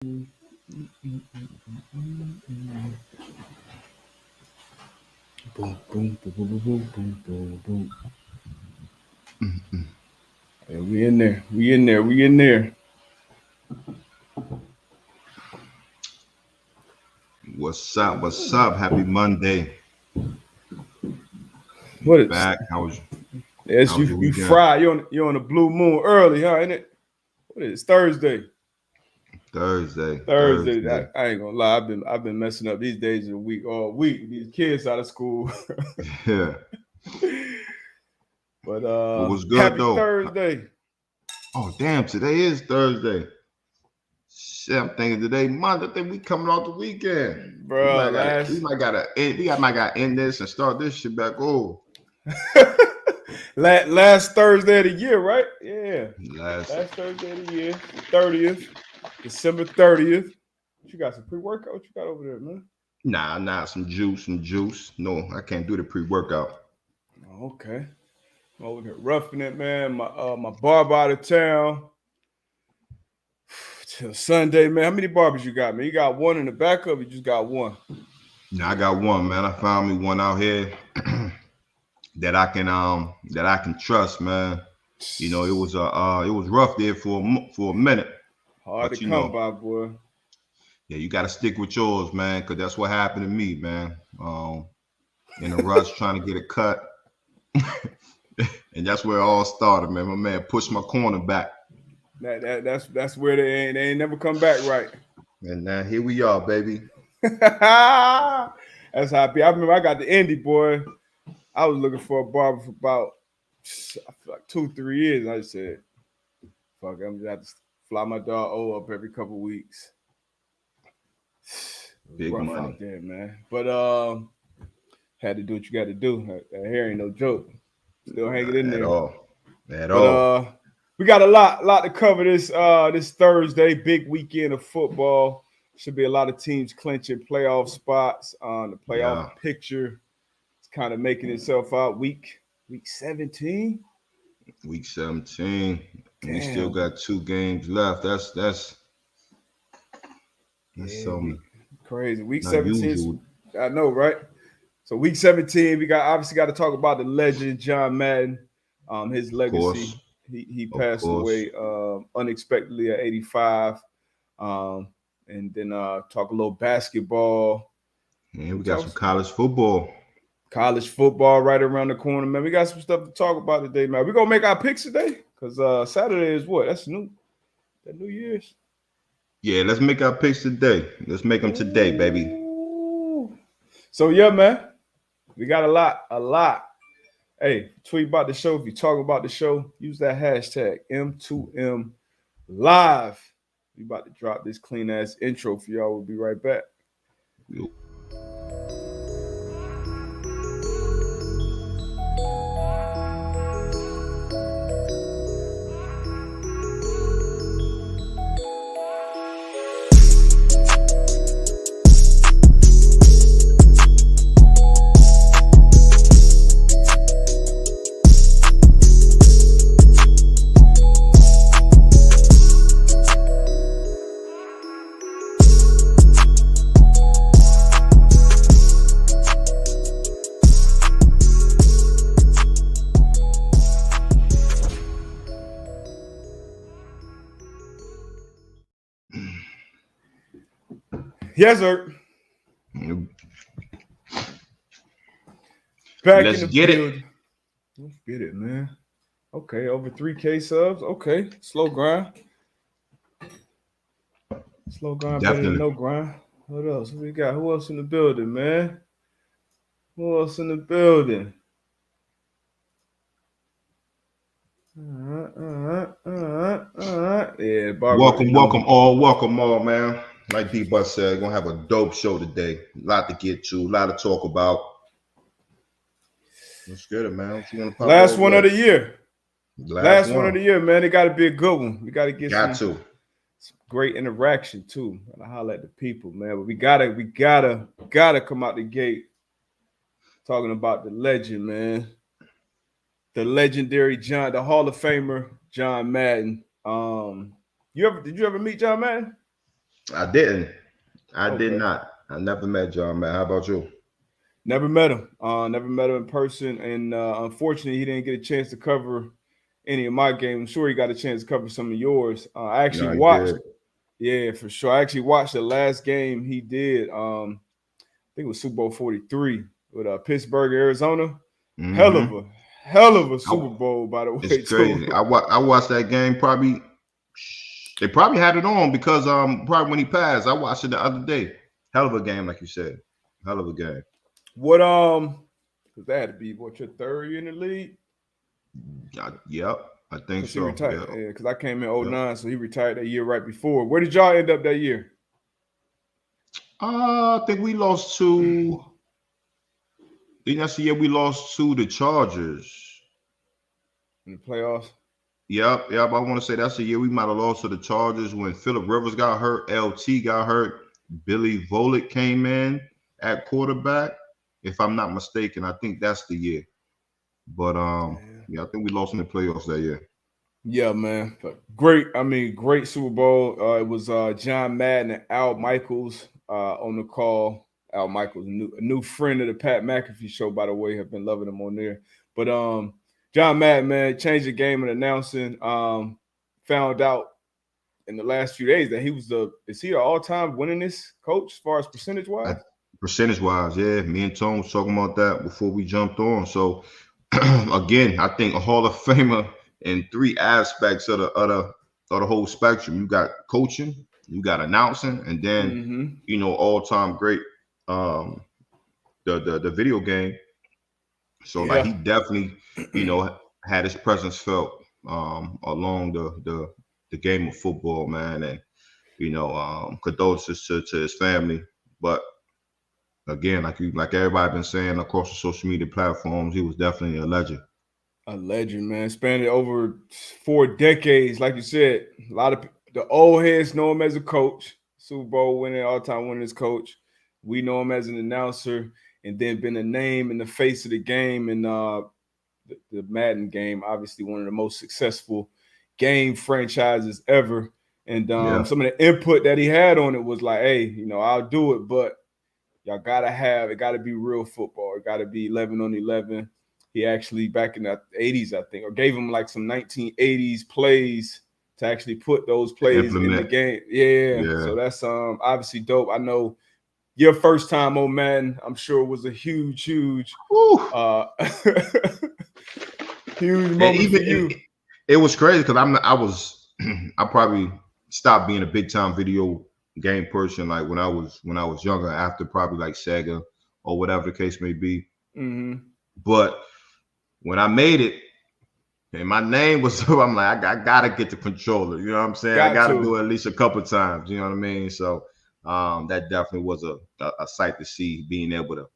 Boom, boom, boom, boom, boom, boom, boom, boom. Yeah, we in there. We in there. We in there. What's up? What's up? Happy Monday. We What is? back. Yes, How was you your you weekend? fried. You on the blue moon early, huh? Ain't it? What is Thursday? Thursday. Thursday. I, Thursday. I ain't gonna lie. I've been messing up these days of the week all week. These kids out of school. Yeah. But What was good happy though? Thursday, Oh damn, today is Thursday. Shit, I'm thinking today Monday. I think we coming off the weekend. We bro. might gotta might gotta end this and start this shit back over. Last Thursday of the year, right? Yeah, Last last Thursday of the year, 30th, December 30th. You got some pre-workout? What you got over there, man? some juice. No, I can't do the pre-workout. Oh, okay. I'm over here roughing it, man. My barber out of town till Sunday, man. How many barbers you got, man? You got one in the backup. You just got one. Now I got one, man. I found me one out here that I can trust, man. It was rough there for a minute, Hard to but come by, boy. yeah, you got to stick with yours, man, because that's what happened to me, man. In a rush trying to get a cut, and that's where it all started, man. My man pushed my corner back, That's where they ain't never come back right. and now here we are, baby. That's how I be. I remember I got the indie boy. I was looking for a barber for about I feel like 2-3 years. I just said, "Fuck, I'm just have to fly my dog O up every couple weeks." It was Big rough money out there, man. But had to do what you got to do. That hair ain't no joke. Still hanging in at there. all, at But all. we got a lot to cover this Thursday. Big weekend of football. Should be a lot of teams clinching playoff spots. The playoff Yeah, picture is kind of making itself out. Week 17. week 17, and we still Damn. got 2 games left. That's Yeah, crazy. Week not 17. usual. I know, right? So week 17, we obviously got to talk about the legend John Madden, his Of legacy. course, He of passed course. away unexpectedly at 85. Um, and then talk a little basketball. And We we got talk some college football. college football right around the corner, man. We got some stuff to talk about today, man. We gonna make our picks today because Saturday is what? That's new. That New Year's. Yeah, let's make our picks today. Let's make them today, baby. Ooh. So yeah, man, we got a lot. Hey, tweet about the show. If you talk about the show, use that hashtag M2M Live. We about to drop this clean ass intro for y'all. We'll be right back. Yes, sir. Back in Let's the get it. building. Let's get it, man. Okay, over 3K subs. Okay, slow grind. Slow grind better than Definitely. no grind. What else? What we got? Who else in the building, man? Who else in the building? Yeah, Barbara, you know. Welcome all, man. Like D Bus said, gonna have a dope show today. A lot to get to, a lot to talk about. Let's get it, man. What you want to pop Last off one of with? the year. Last Last one of one. the year, man. It got to be a good one. We got to get Got some to. great interaction too. Gotta holler at the people, man. But we gotta come out the gate talking about the legend, man. The legendary John, the Hall of Famer John Madden. Did you ever meet John Madden? I didn't. I did Okay. not. I never met John Madden. How about you? Never met him. Never met him in person, and unfortunately, he didn't get a chance to cover any of my games. I'm sure he got a chance to cover some of yours. I actually No, he watched. did. Yeah, for sure. I actually watched the last game he did. I think it was Super Bowl 43 with Pittsburgh, Arizona. Hell of Mm-hmm. a hell of a Super Bowl, by the It's way, crazy. too. I watched that game probably. They probably had it on because probably when he passed, I watched it the other day. Hell of a game, like you said. Hell of a game. What because that had to be what your third year in the league? Yep, I think Because he so. retired. Yeah. Yeah, because I came in Yep. '09, so he retired that year right before. Where did y'all end up that year I think we lost to. I think that's the year we lost to the Chargers. in the playoffs? Yep. I want to say that's the year we might have lost to the Chargers when Phillip Rivers got hurt, LT got hurt, Billy Volick came in at quarterback. If I'm not mistaken, I think that's the year. But Yeah. yeah, I think we lost in the playoffs that year. Yeah, man. But great. I mean, great Super Bowl. It was John Madden and Al Michaels on the call. Al Michaels, a new friend of the Pat McAfee show, by the way. Have been loving him on there. But John Madden, man, changed the game and announcing. Found out in the last few days that is he an all-time winningest coach as far as percentage I, wise? percentage wise, yeah. Me and Tone was talking about that before we jumped on. So again, I think a Hall of Famer in three aspects of the whole spectrum. You got coaching, you got announcing, and then Mm-hmm. all time great um the video game. So like Yeah. he definitely, had his presence felt along the game of football, man. And condolences to his family. But again, like everybody been saying across the social media platforms, he was definitely a legend. A legend, man. Spanned it over 4 decades. Like you said, a lot of the old heads know him as a coach, Super Bowl winning, all-time winners coach. We know him as an announcer, and then been a name in the face of the game and the Madden game. Obviously, one of the most successful game franchises ever. And Yeah, some of the input that he had on it was like, hey, I'll do it, but y'all gotta be real football. It gotta be 11 on 11. He actually back in the 80s, I think, or gave him like some 1980s plays to actually put those to plays in the implement. game. Yeah, Yeah, so that's obviously dope. I know your first time on Madden, I'm sure was a huge Woo. uh huge And moment for even you. it was crazy because I was I probably stopped being a big time video game person like when I was younger after probably like Sega or whatever the case may be. Mm-hmm. But when I made it and my name was I'm like I gotta get the controller. You know what I'm saying? I Got gotta do to. it at least a couple times. You know what I mean? So that definitely was a sight to see being able to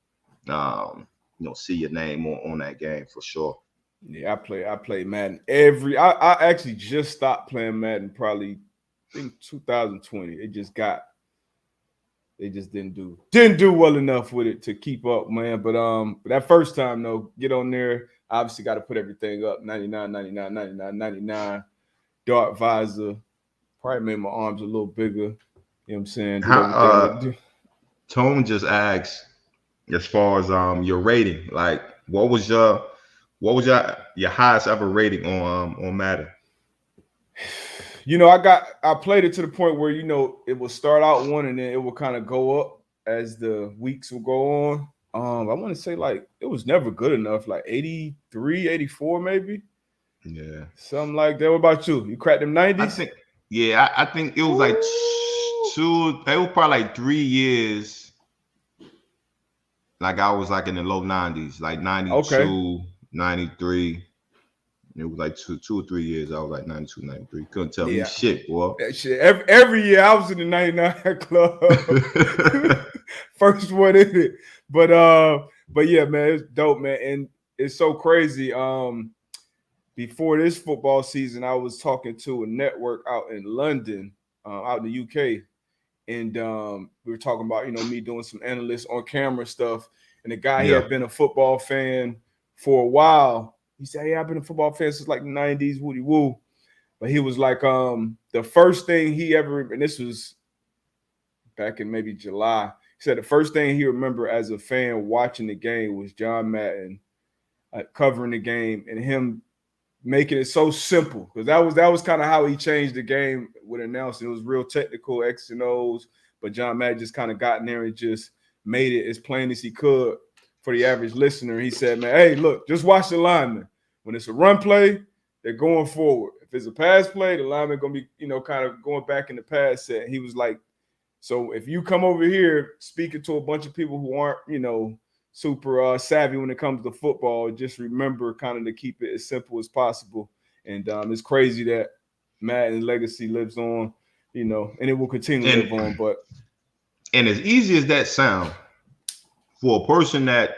see your name on that game for sure. Yeah, I play Madden I actually just stopped playing Madden probably I think 2020. They just didn't do well enough with it to keep up, man. But that first time though, get on there. Obviously got to put everything up 99, 99, 99, 99. Dark visor. Probably made my arms a little bigger. You know what I'm saying? Did How everything to do. Tone just asked as far as your rating, like what was your highest ever rating on Madden? I played it to the point where it will start out one and then it will kind of go up as the weeks will go on. I want to say like it was never good enough, like 83, 84 maybe. Yeah, Something like that. What about you? You cracked them I 90s? think I think it was like Ooh. two. It was probably like 3 years. Like I was like in the low 90s, like Okay. 92, 93. It was like two or 3 years. I was like 92, 93. Couldn't tell me Yeah. shit, boy. That shit. Every year I was in the 99 club. First one in it. But yeah, man, it's dope, man. And it's so crazy. Before this football season, I was talking to a network out in London, out in the UK, and we were talking about me doing some analyst on camera stuff. And the guy he Yeah. had been a football fan for a while. He said, "Hey, I've been a football fan since like the '90s, woody woo." But he was like, the first thing he ever, and this was back in maybe July. He said the first thing he remember as a fan watching the game was John Madden covering the game and him making it so simple, because that was kind of how he changed the game with announcing. It was real technical, X and O's, but John Madden just kind of got in there and just made it as plain as he could for the average listener. He said, man, hey, look, just watch the linemen. When it's a run play, they're going forward. If it's a pass play, the lineman going to be, kind of going back in the pass set. He was like, so if you come over here speaking to a bunch of people who aren't, super savvy when it comes to football, just remember kind of to keep it as simple as possible. And it's crazy that Madden's legacy lives on, and it will continue to live on. But and as easy as that sounds, for a person that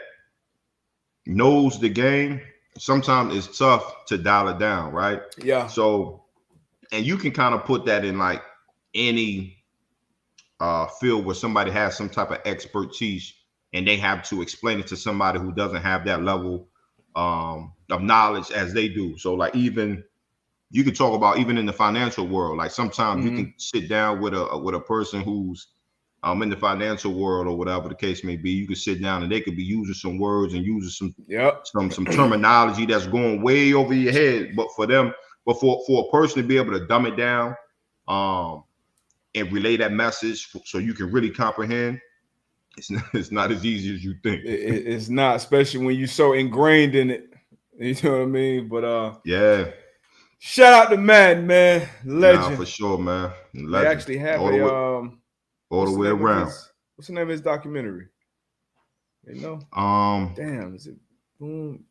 knows the game, sometimes it's tough to dial it down, right? Yeah. So, and you can kind of put that in like any field where somebody has some type of expertise and they have to explain it to somebody who doesn't have that level of knowledge as they do. So like, even you could talk about even in the financial world, like sometimes you can sit down with a person who's in the financial world or whatever the case may be. You could sit down and they could be using some words and using some terminology that's going way over your head. But for a person to be able to dumb it down and relay that message so you can really comprehend, it's not as easy as you think. It's not, especially when you're so ingrained in it. You know what I mean? But yeah. Shout out to Madden, man. Legend. Nah, for sure, man. Legend. They actually have all the way around. What's the name of his documentary? Damn, is it Boom?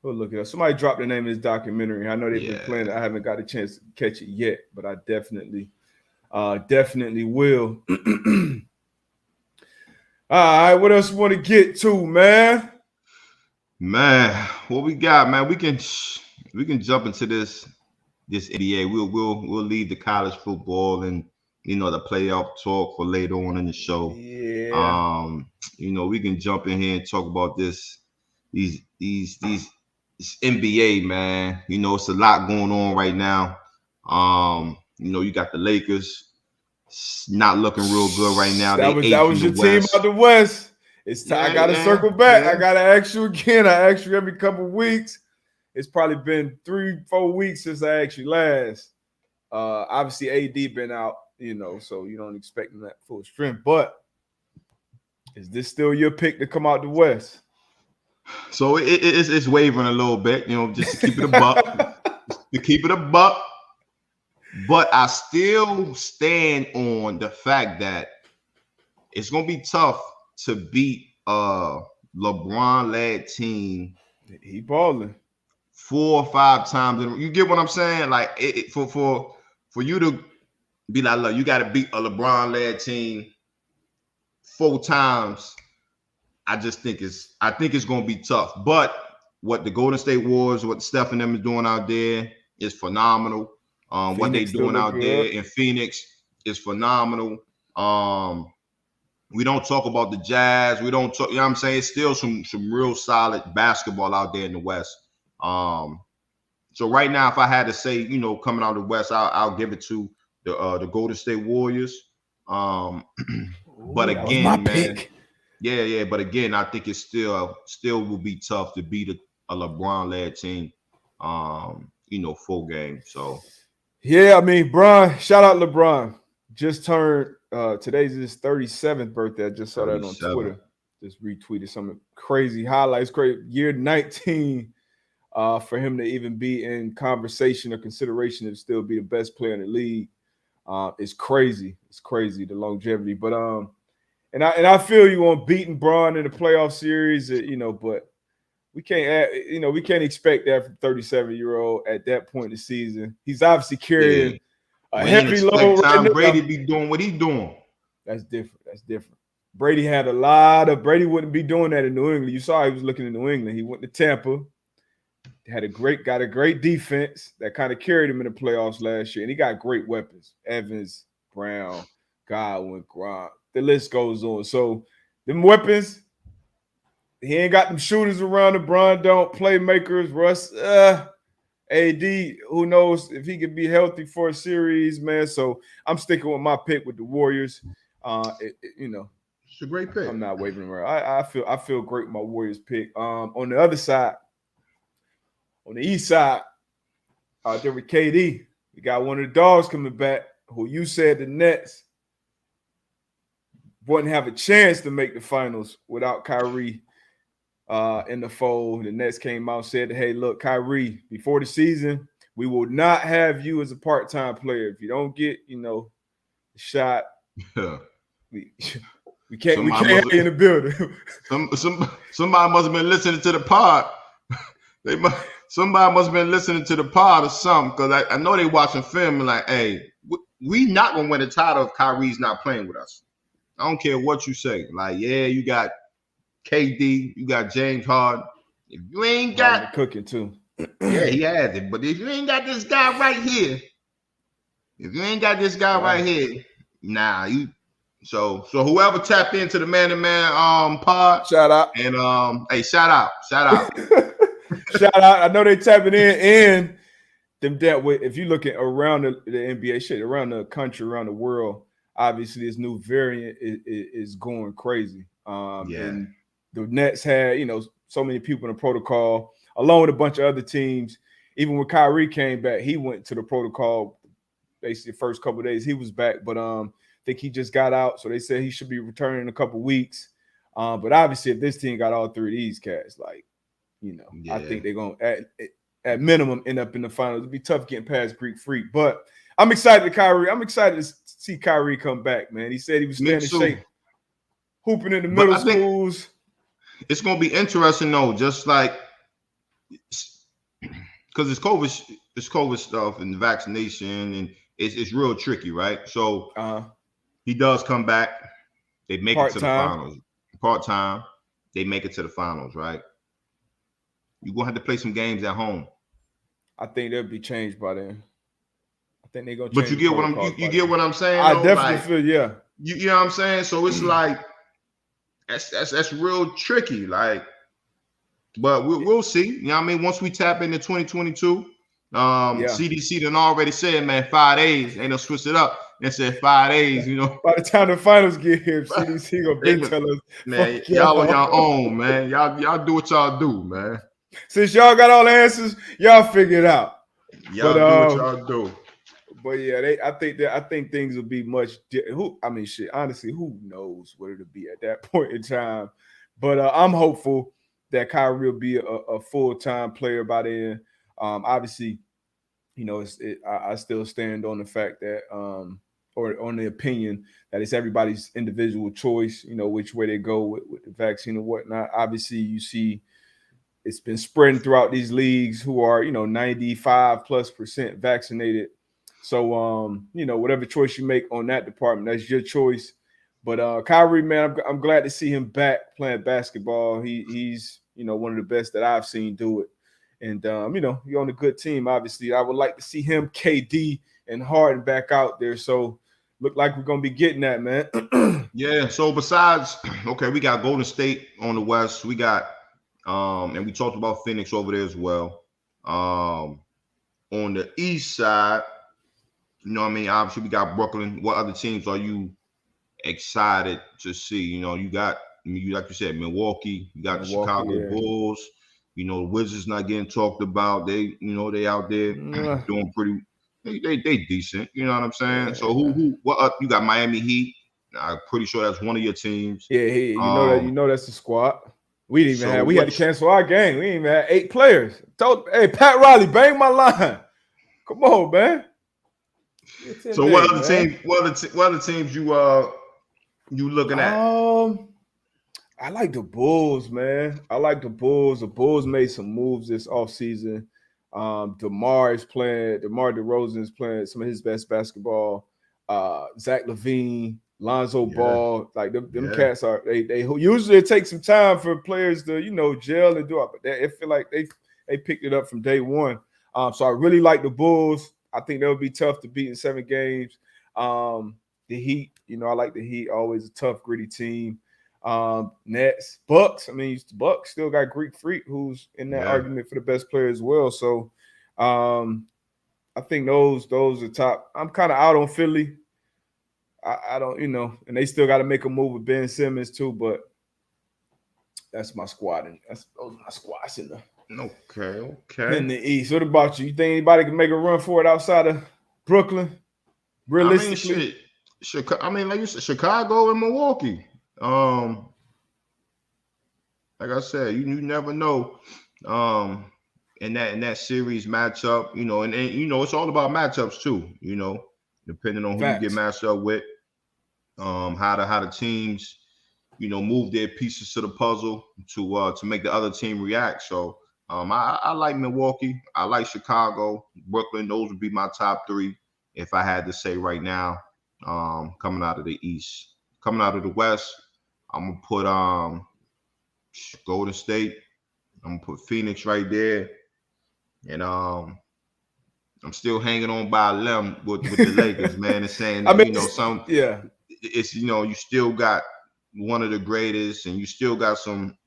We'll look it up. Somebody dropped the name of his documentary. I know they've been playing it. I haven't got a chance to catch it yet, but I definitely will. All right, what else you want to get to, man? Man, what we got, man? We can jump into this NBA. We'll leave the college football and the playoff talk for later on in the show. Yeah. We can jump in here and talk about this NBA, man. It's a lot going on right now. You got the Lakers not looking real good right now. That was your team out the West. It's time. I gotta circle back. I gotta ask you again. I ask you every couple of weeks. It's probably been 3-4 weeks since I asked you last. Obviously, AD been out, so you don't expect him at full strength. But is this still your pick to come out the West? So it's wavering a little bit, just to keep it a buck. But I still stand on the fact that it's gonna be tough to beat a LeBron-led team. He balling 4 or 5 times. You get what I'm saying? Like for you to be like, look, you got to beat a LeBron-led team 4 times. I think it's gonna be tough. But what the Golden State Warriors, what Steph and them is doing out there is phenomenal. What they doing out there in Phoenix is phenomenal. We don't talk about the Jazz. We don't talk, what I'm saying? It's still some real solid basketball out there in the West. So right now, if I had to say, coming out of the West, I'll give it to the Golden State Warriors. But again, man, yeah. But again, I think it still will be tough to beat a LeBron-led team. Full game. So. Yeah, I mean, Bron, shout out LeBron. Just turned today's his 37th birthday. I just saw that on Twitter. Just retweeted some crazy highlights. Great year 19 for him to even be in conversation or consideration to still be the best player in the league. It's crazy. It's crazy, the longevity. But and I feel you on beating Bron in the playoff series, but we can't expect that from 37-year-old at that point in the season. He's obviously carrying a heavy load. Tom Brady be doing what he's doing. That's different. Brady wouldn't be doing that in New England. You saw he was looking in New England. He went to Tampa. Got a great defense that kind of carried him in the playoffs last year. And he got great weapons. Evans, Brown, Godwin, Gronk. The list goes on. So them weapons, he ain't got them shooters around the Bron, don't playmakers. Russ, AD, who knows if he could be healthy for a series, man. So I'm sticking with my pick with the Warriors. You know, It's a great pick. I'm not wavering around. I feel great with my Warriors pick. On the other side, on the east side, there with KD, we got one of the dogs coming back. Who you said the Nets wouldn't have a chance to make the finals without Kyrie in the fold. The Nets came out and said, "Hey, look, Kyrie, before the season, we will not have you as a part-time player. If you don't get, the shot, Yeah. we can't have you in the building." Somebody must have been listening to the pod. Somebody must have been listening to the pod or something, because I know they watching film and like, hey, we not gonna win the title if Kyrie's not playing with us. I don't care what you say. Like, yeah, you got KD, you got James Harden. If you ain't got cooking too, yeah, he had it. But if you ain't got this guy right here, nah, you. So whoever tapped into the man-to-man pod, shout out and hey, shout out. Shout out. I know they tapping in and them that way. If you look at around the NBA shit, around the country, around the world, obviously this new variant is going crazy. And the Nets had, so many people in the protocol, along with a bunch of other teams. Even when Kyrie came back, he went to the protocol basically the first couple of days he was back. But I think he just got out. So they said he should be returning in a couple of weeks. But obviously if this team got all three of these cats, like, I think they're going to, at minimum, end up in the finals. It'll be tough getting past Greek Freak. But I'm excited to see Kyrie come back, man. He said he was staying in shape, hooping in the middle schools. It's going to be interesting, though, just like, because it's COVID stuff and the vaccination, and it's real tricky, right? So he does come back. They make it to the finals. Part-time. They make it to the finals, right? You're going to have to play some games at home. I think they'll be changed by then. I think they're going to change. But you get what I'm saying? I definitely feel, yeah. You know what I'm saying? So it's like, that's real tricky. Like, but we'll see. You know what I mean? Once we tap into 2022, CDC done already said, man, 5 days. Ain't no switch it up. They said 5 days, By the time the finals get here, CDC gonna tell us, man, y'all on your own, man. Y'all do what y'all do, man. Since y'all got all the answers, y'all figure it out. Y'all do what y'all do. But yeah, I think things will be much. Honestly, who knows what it'll be at that point in time? But I'm hopeful that Kyrie will be a full-time player by then. Obviously, I still stand on the fact that, or on the opinion that it's everybody's individual choice. Which way they go with the vaccine and whatnot. Obviously, you see. It's been spreading throughout these leagues who are, 95+% vaccinated. So, whatever choice you make on that department, that's your choice. But Kyrie, man, I'm glad to see him back playing basketball. He's, one of the best that I've seen do it. And, you're on a good team, obviously. I would like to see him, KD, and Harden back out there. So, look like we're going to be getting that, man. Yeah, so besides, we got Golden State on the West. We got and we talked about Phoenix over there as well. On the East side, obviously we got Brooklyn. What other teams are you excited to see? You got, like you said, Milwaukee. You got the Chicago Bulls. The Wizards not getting talked about. They out there doing pretty. They decent. You know what I'm saying? So what you got? Miami Heat. I'm pretty sure that's one of your teams. Yeah, you know that's the squad. We didn't even we had to cancel our game. We didn't even have 8 players. Hey, Pat Riley, bang my line. Come on, man. So what other teams you looking at? I like the Bulls, man. I like the Bulls. The Bulls made some moves this offseason. DeMar DeRozan is playing some of his best basketball. Zach LaVine, Lonzo Ball, like them cats are they usually it takes some time for players to gel and do it, but I feel like they picked it up from day one. So I really like the Bulls. I think they'll be tough to beat in 7 games. The Heat, I like the Heat, always a tough, gritty team. Nets, Bucks. Bucks still got Greek Freak, who's in that argument for the best player as well. So I think those are top. I'm kind of out on Philly. I don't, and they still got to make a move with Ben Simmons too. But that's my squad, and those are my squads in the East. What about you? You think anybody can make a run for it outside of Brooklyn? Realistically, I mean, shit. I mean, like you said, Chicago and Milwaukee. Like I said, you never know. In that series matchup, and it's all about matchups too. Depending on who you get matched up with, how the teams, move their pieces to the puzzle to make the other team react. So I like Milwaukee. I like Chicago, Brooklyn. Those would be my top three if I had to say right now. Coming out of the East, coming out of the West, I'm gonna put Golden State. I'm gonna put Phoenix right there, and I'm still hanging on by a limb with the Lakers, man, and saying that, it's you still got one of the greatest, and you still got some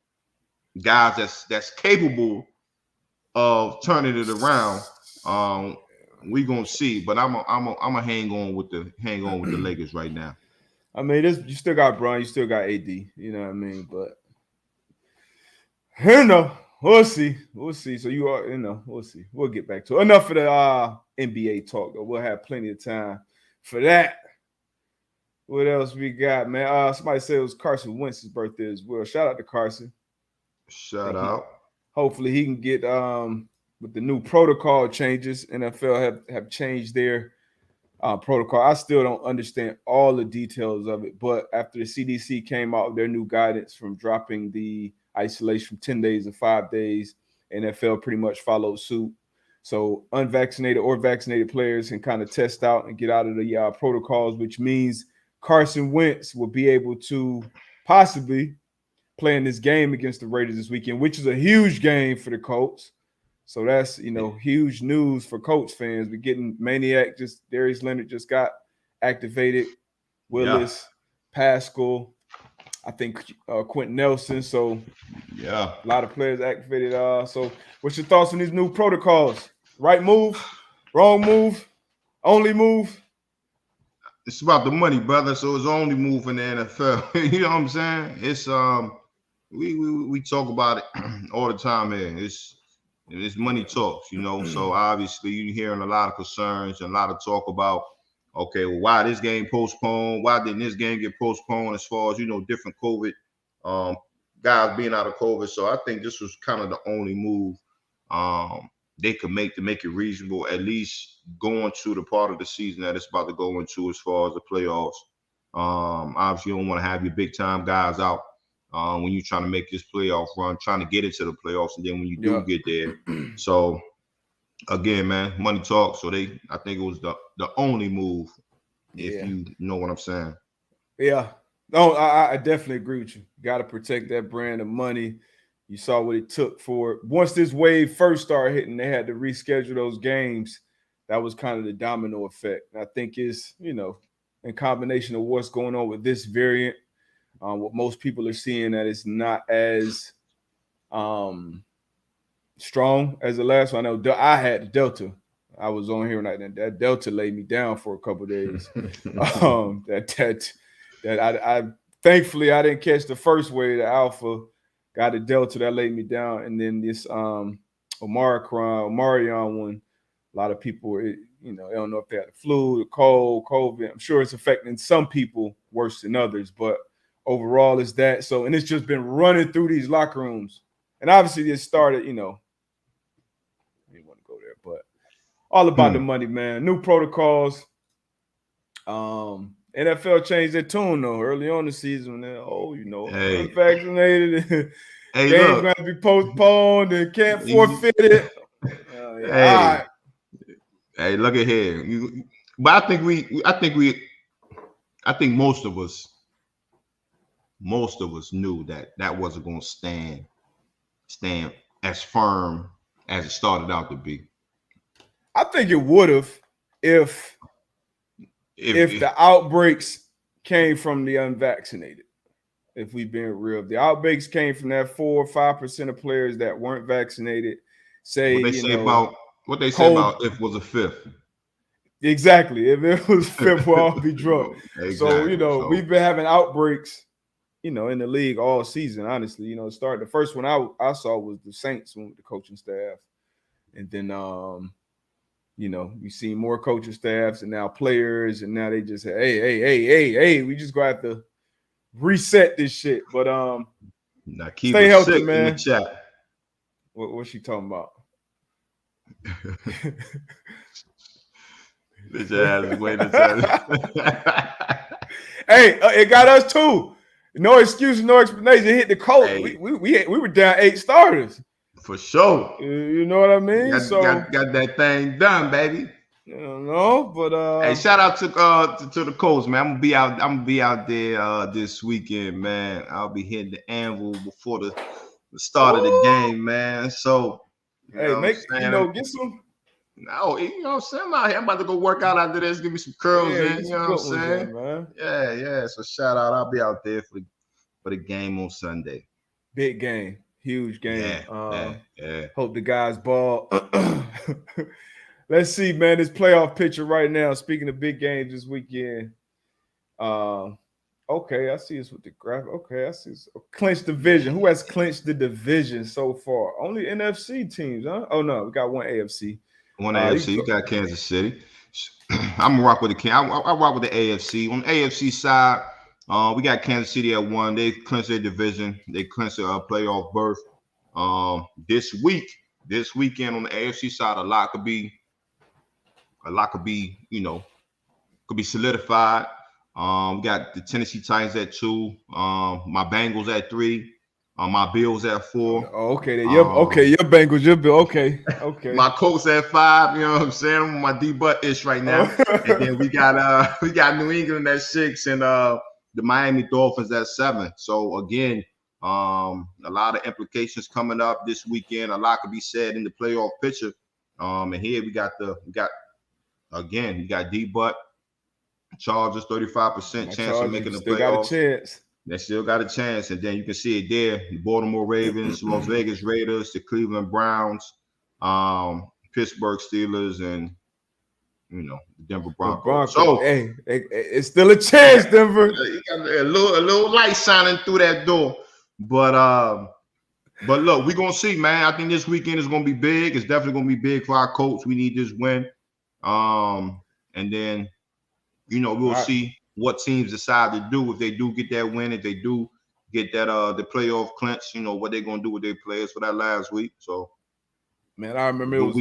guys that's capable of turning it around. We gonna see, but I'm a hang on with the Lakers right now. I mean, you still got Bron, you still got AD, you know what I mean, but we'll see. So we'll see. We'll get back to it. Enough of the NBA talk. We'll have plenty of time for that. What else we got, man? Somebody said it was Carson Wentz's birthday as well. Shout out to Carson. Shout out. Hopefully he can get with the new protocol changes. NFL have changed their protocol. I still don't understand all the details of it, but after the CDC came out with their new guidance from dropping the isolation from 10 days to 5 days, NFL pretty much followed suit. So unvaccinated or vaccinated players can kind of test out and get out of the protocols, which means Carson Wentz will be able to possibly play in this game against the Raiders this weekend, which is a huge game for the Colts. So that's, huge news for Colts fans. We're getting Maniac, Darius Leonard just got activated. Willis, Pascal, I think Quentin Nelson. So a lot of players activated. So what's your thoughts on these new protocols? Right move, wrong move, only move? It's about the money, brother. So it's only move in the NFL. You know what I'm saying? It's we talk about it all the time here. It's money talks, So obviously you're hearing a lot of concerns and a lot of talk about, okay, well, why this game postponed? Why didn't this game get postponed? As far as different COVID guys being out of COVID. So I think this was kind of the only move they could make to make it reasonable, at least going to the part of the season that it's about to go into as far as the playoffs. Obviously, you don't want to have your big time guys out when you're trying to make this playoff run, trying to get into the playoffs, and then when you do get there. So again, man, money talks. So I think it was the only move, if you know what I'm saying. Yeah. No, I definitely agree with you. Got to protect that brand of money. You saw what it took for it. Once this wave first started hitting, they had to reschedule those games. That was kind of the domino effect. And I think it's, in combination of what's going on with this variant, what most people are seeing that it's not as strong as the last one. I know I had the Delta. I was on here and that Delta laid me down for a couple of days. That I thankfully I didn't catch the first wave, the Alpha. Got a Delta that laid me down, and then this Omarion one. A lot of people, they don't know if they had the flu, the cold, COVID. I'm sure it's affecting some people worse than others, but overall, it's that. So, and it's just been running through these locker rooms, and obviously, it started. I didn't want to go there, but all about the money, man. New protocols. NFL changed their tune though early on the season. Unvaccinated. Game's going to be postponed and can't forfeit it. Hey, look at here. But I think most of us knew that wasn't going to stand as firm as it started out to be. I think it would have if the outbreaks came from the unvaccinated. If we've been real, the outbreaks came from that 4 or 5% of players that weren't vaccinated. What they say about if was a fifth. Exactly. If it was fifth, we'll all be drunk. Exactly. So, we've been having outbreaks, in the league all season, honestly. The first one I saw was the Saints with the coaching staff. And then you see more coaching staffs and now players, and now they just say, hey, we just gonna have to reset this shit. But now keep stay it healthy, sick man. in the chat. What's she talking about? Bitch ass is waiting to Hey, it got us too. No excuse, no explanation. It hit the coach. Hey. We were down 8 starters. For sure. You know what I mean? Got that thing done, baby. But hey, shout out to the Colts, man. I'm gonna be out there this weekend, man. I'll be hitting the anvil before the start of the game, man. So get some. No, you know what I'm saying? I'm out here. I'm about to go work out after this. Give me some curls in. You know what I'm saying? Man. Yeah. So shout out. I'll be out there for the game on Sunday. Big game. Huge game. Yeah. Hope the guys ball. Let's see, man. This playoff picture right now. Speaking of big games this weekend. Okay, I see this with the graphic. Okay, I see this. Clinched division. Who has clinched the division so far? Only NFC teams, huh? Oh no, we got one AFC. One AFC. You got Kansas City. I'm gonna rock with the I rock with the AFC. On the AFC side, we got Kansas City at 1. They clinched their division. They clinched their playoff berth. This weekend on the AFC side, a lot could be, could be solidified. We got the Tennessee Titans at 2. My Bengals at 3. My Bills at 4. Oh, okay. Your Bengals, your Bill. Okay. My Colts at 5. You know what I'm saying? I'm my D-butt ish right now. And then we got New England at 6 and the Miami Dolphins at 7. So again, a lot of implications coming up this weekend. A lot could be said in the playoff picture. And here we got D-butt. Chargers 35% chance of making the playoffs. Got a chance. They still got a chance, and then you can see it there: the Baltimore Ravens, Las Vegas Raiders, the Cleveland Browns, Pittsburgh Steelers, and the Denver Broncos. So hey, it's still a chance, Denver. You got a little light shining through that door, but look, we're gonna see, man. I think this weekend is gonna be big. It's definitely gonna be big for our Colts. We need this win, and then we'll see what teams decide to do if they do get that win, if they do get that the playoff clinch, what they're gonna do with their players for that last week. So man, I remember it was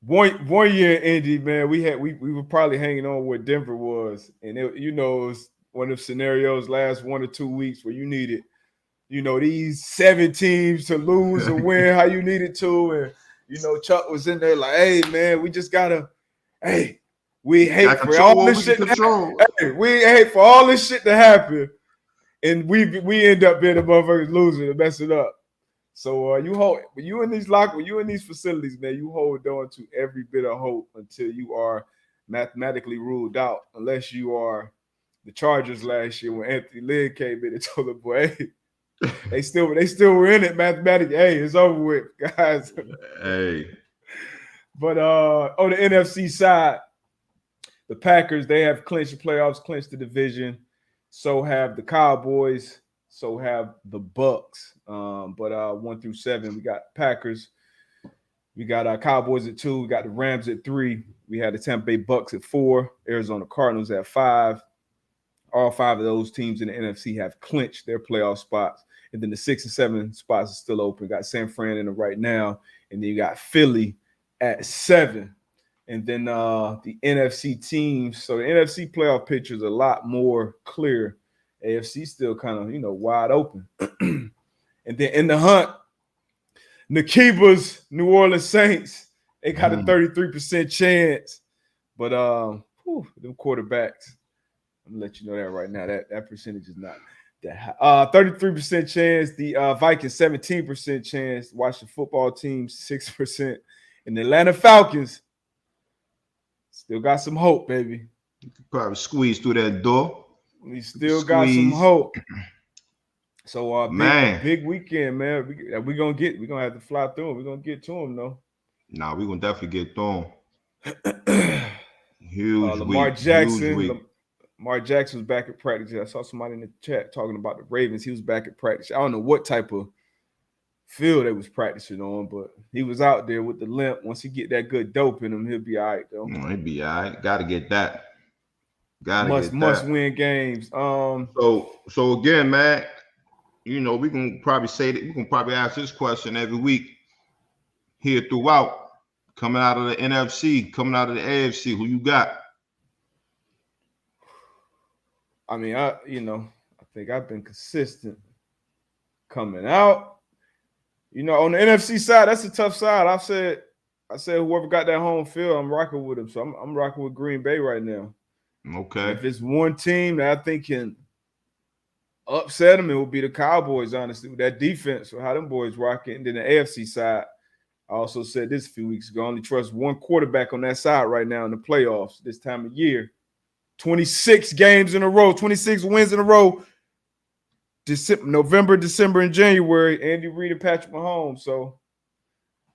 one year in Indy, man. We were probably hanging on where Denver was, and it was one of the scenarios last 1 or 2 weeks where you needed, these 7 teams to lose or win how you needed to, and Chuck was in there like, hey man, we just gotta, we hate for all this shit to happen. Hey, we hate for all this shit to happen, and we end up being the motherfuckers losing and messing up. So you in these facilities, man, you hold on to every bit of hope until you are mathematically ruled out, unless you are the Chargers last year when Anthony Lynn came in and told them, boy, hey, they still were in it mathematically. Hey, it's over with, guys. Hey. But on the NFC side, the Packers, they have clinched the playoffs, clinched the division. So have the Cowboys. So have the Bucks. But 1 through 7, we got Packers. We got our Cowboys at 2. We got the Rams at 3. We had the Tampa Bay Bucks at 4. Arizona Cardinals at 5. All 5 of those teams in the NFC have clinched their playoff spots. And then the 6 and 7 spots are still open. Got San Fran in it right now. And then you got Philly at 7. And then the NFC teams. So the NFC playoff picture is a lot more clear. AFC still kind of, wide open. And then in the hunt, Nakiba's New Orleans Saints, they got a 33% chance. But them quarterbacks, I'm going to let you know that right now. That percentage is not that high. 33% chance. The Vikings, 17% chance. Washington football team, 6%. And the Atlanta Falcons, still got some hope, baby. You could probably squeeze through that door. We still got some hope. So big weekend, man. We're gonna have to fly through them. We're gonna get to them though. Nah, we're gonna definitely get through them. Huge Lamar week. Huge Jackson. week. Lamar Jackson was back at practice. I saw somebody in the chat talking about the Ravens. He was back at practice. I don't know what type of field they was practicing on, but he was out there with the limp. Once he get that good dope in him, he'll be all right though. He'll be all right. Got to get that. Got to Must get that. win games. So again, man, you know, we can probably say that we can probably ask this question every week here throughout. Coming out of the NFC, coming out of the AFC, who you got? I mean, I think I've been consistent coming out. You know, on the NFC side, that's a tough side. I said whoever got that home field, I'm rocking with them. So I'm rocking with Green Bay right now. Okay. And if it's one team that I think can upset them, it will be the Cowboys, honestly, with that defense, or how them boys rocking. And then the AFC side, I also said this a few weeks ago, I only trust one quarterback on that side right now in the playoffs this time of year. 26 games in a row, 26 wins in a row. November, December, and January, Andy Reid and Patrick Mahomes. So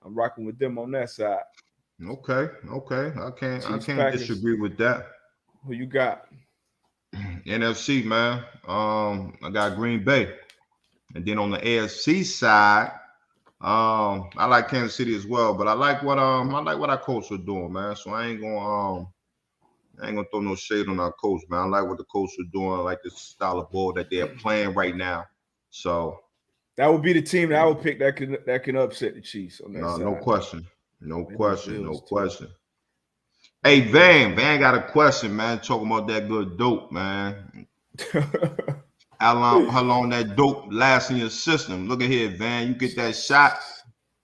I'm rocking with them on that side. Okay. I can't disagree with that. Who you got? NFC, man. I got Green Bay. And then on the AFC side, I like Kansas City as well, but I like what our coach are doing, man. So I ain't gonna throw no shade on our coach, man. I like what the coach are doing. I like the style of ball that they're playing right now. So that would be the team that I would pick that can upset the Chiefs on that side. No question. Hey, Van got a question, man. Talking about that good dope, man. How long that dope lasts in your system? Look at here, Van. You get that shot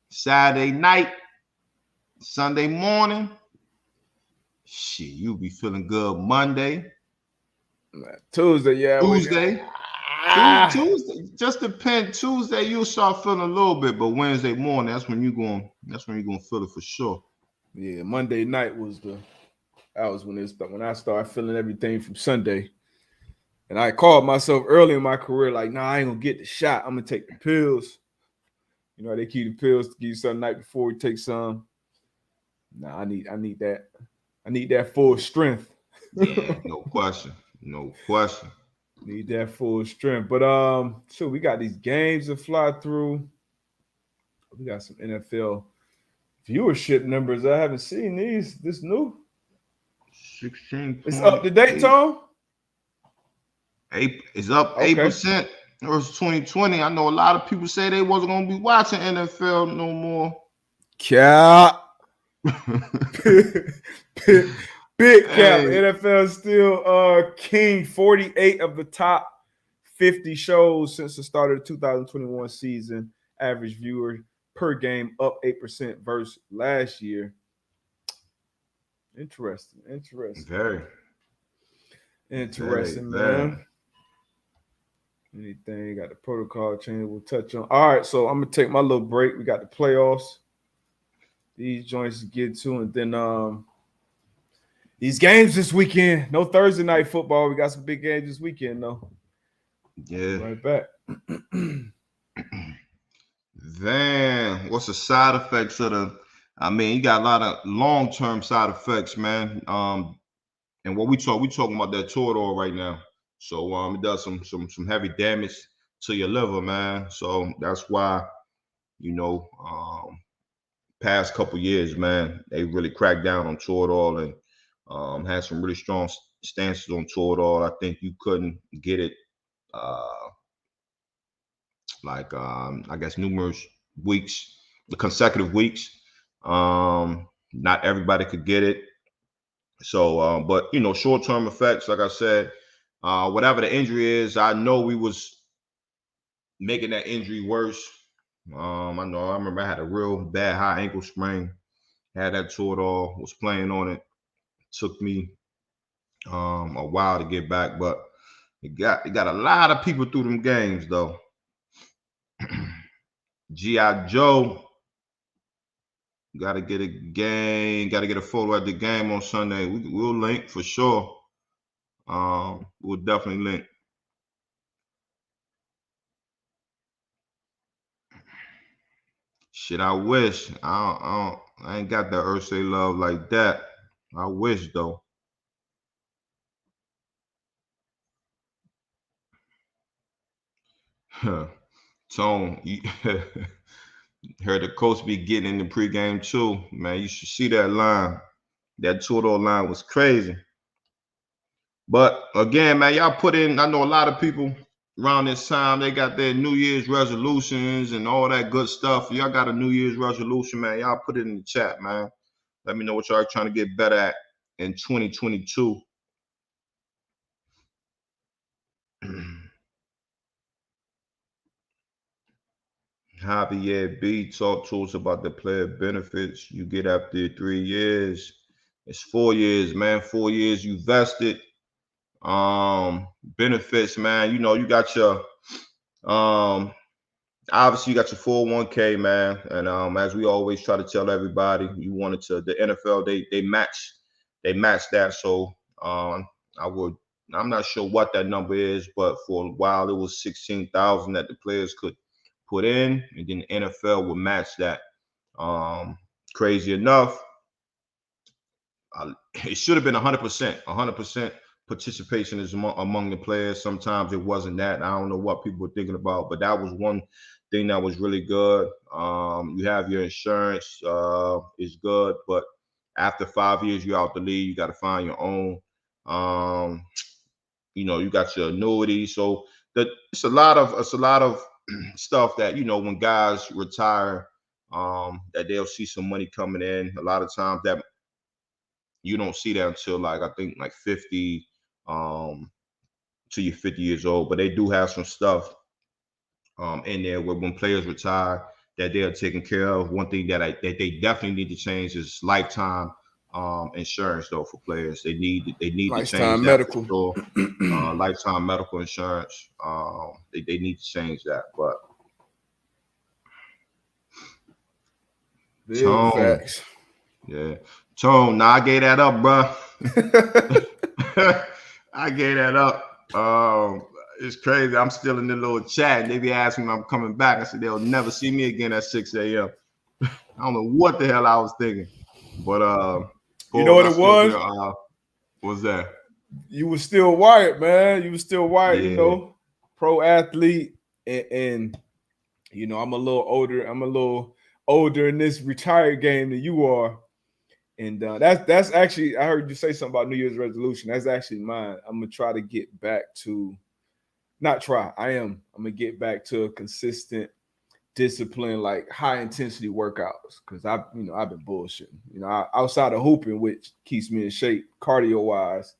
Saturday night, Sunday morning. Shit, you be feeling good Monday. Tuesday, yeah. Tuesday. Just depend. Tuesday, you'll start feeling a little bit, but Wednesday morning, that's when you're gonna feel it for sure. Yeah, Monday night was when I started feeling everything from Sunday. And I called myself early in my career, like, nah, I ain't gonna get the shot. I'm gonna take the pills. You know, they keep the pills to give you some night before you take some. Nah, I need that. I need that full strength. Yeah, no question. Need that full strength. But so we got these games to fly through. We got some NFL viewership numbers. I haven't seen these. This new 16. It's up to date, Tom. It's up 8% versus 2020. I know a lot of people say they wasn't gonna be watching NFL no more. Cap. Big cap. NFL is still king. 48 of the top 50 shows since the start of the 2021 season. Average viewer per game up 8% versus last year. Interesting. Very interesting, man. Anything got the protocol change we'll touch on. All right, so I'm gonna take my little break. We got the playoffs. These joints to get to, and then these games this weekend. No Thursday night football. We got some big games this weekend, though. Yeah. Right back. Then what's the side effects of the? I mean, you got a lot of long-term side effects, man. And what we talking about that Toradol right now. So it does some heavy damage to your liver, man. So that's why, you know, past couple years, man, they really cracked down on Toradol and had some really strong stances on Toradol. I think you couldn't get it I guess numerous weeks, the consecutive weeks. Not everybody could get it. So, but you know, short-term effects, like I said, whatever the injury is, I know we was making that injury worse. I remember I had a real bad high ankle sprain, had that Toradol, was playing on it. Took me a while to get back, but it got a lot of people through them games though. G.I. Joe, gotta get a game, gotta get a photo at the game on Sunday. We'll link for sure. We'll definitely link. Shit, I wish. I ain't got that Ursay love like that. I wish though. Tone, you heard the coach be getting in the pregame too. Man, you should see that line. That two-door line was crazy. But again, man, y'all put in, I know a lot of people around this time, they got their New Year's resolutions and all that good stuff. Y'all got a New Year's resolution, man. Y'all put it in the chat, man. Let me know what y'all are trying to get better at in 2022. Javier B, talk to us about the player benefits you get after 3 years. It's 4 years, man. 4 years you vested. Benefits, man. You know, you got your obviously you got your 401k, man. And as we always try to tell everybody, you wanted to the NFL, they match that. So I'm not sure what that number is, but for a while it was 16,000 that the players could put in, and then the NFL would match that. Crazy enough, it should have been 100% participation is among the players. Sometimes it wasn't that. I don't know what people were thinking about, but that was one thing that was really good. You have your insurance is good, but after 5 years, you're out the league. You got to find your own. You know, you got your annuity. So it's a lot of stuff that, you know, when guys retire, that they'll see some money coming in. A lot of times that you don't see that until like I think like 50 till you're 50 years old. But they do have some stuff in there where when players retire that they're taken care of. One thing that they definitely need to change is lifetime insurance though for players. They need to change that for sure. Lifetime medical insurance. They need to change that. But Tone, facts. Yeah. Tone, now I gave that up, bro. I gave that up. It's crazy. I'm still in the little chat. They be asking me when I'm coming back. I said they'll never see me again at 6 a.m. I don't know what the hell I was thinking. But you know what it was? What's that? You were still wired, man. You were still wired, yeah. You know, pro athlete. And you know, I'm a little older in this retired game than you are. And that's actually, I heard you say something about New Year's resolution. That's actually mine. I'm gonna try to get back to, I'm gonna get back to a consistent, discipline, like high intensity workouts. Cause I've been bullshitting. You know, outside of hooping, which keeps me in shape cardio wise,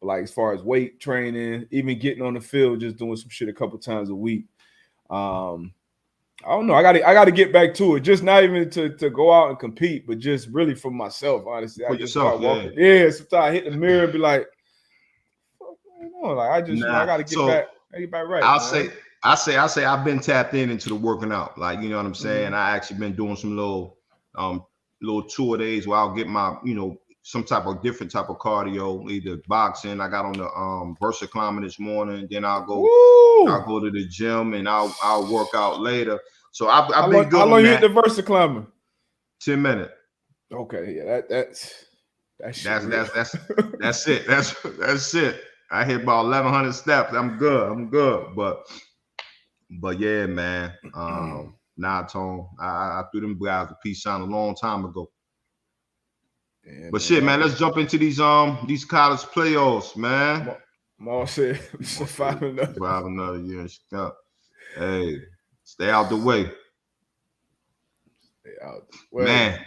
but like as far as weight training, even getting on the field, just doing some shit a couple times a week. I don't know. I got to get back to it. Just not even to go out and compete, but just really for myself. Honestly, for I just yourself, start walking. Yeah. Sometimes I hit the mirror and be like, I got to get back. I get back right. I say I've been tapped into the working out. Like, you know what I'm saying? Mm-hmm. I actually been doing some little 2 days where I'll get my, you know, some different type of cardio, either boxing. I got on the Versa climber this morning. Then I'll go to the gym and I'll work out later. So I've been good. How long you hit the Versa climber? 10 minutes. Okay, yeah, that's it. That's it. I hit about 1,100 steps. I'm good. But yeah, man. Tone. I threw them guys a peace sign a long time ago. Yeah, but shit, man, let's jump into these college playoffs, man. Maul said survive another year. Hey, stay out the way. Man,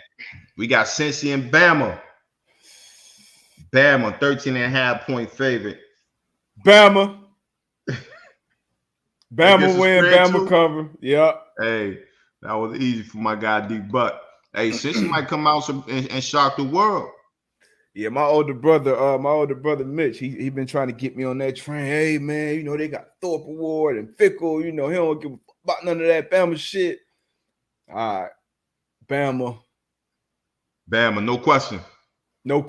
we got Cincy and Bama. Bama, 13.5-point favorite. Bama win, Bama cover. Yep. Hey, that was easy for my guy D Butt. Hey, Cincy might come out and shock the world. Yeah, my older brother Mitch, he been trying to get me on that train. Hey, man, you know, they got Thorpe Award and Fickle. You know, he don't give a fuck about none of that Bama shit. All right. Bama, no question. I'm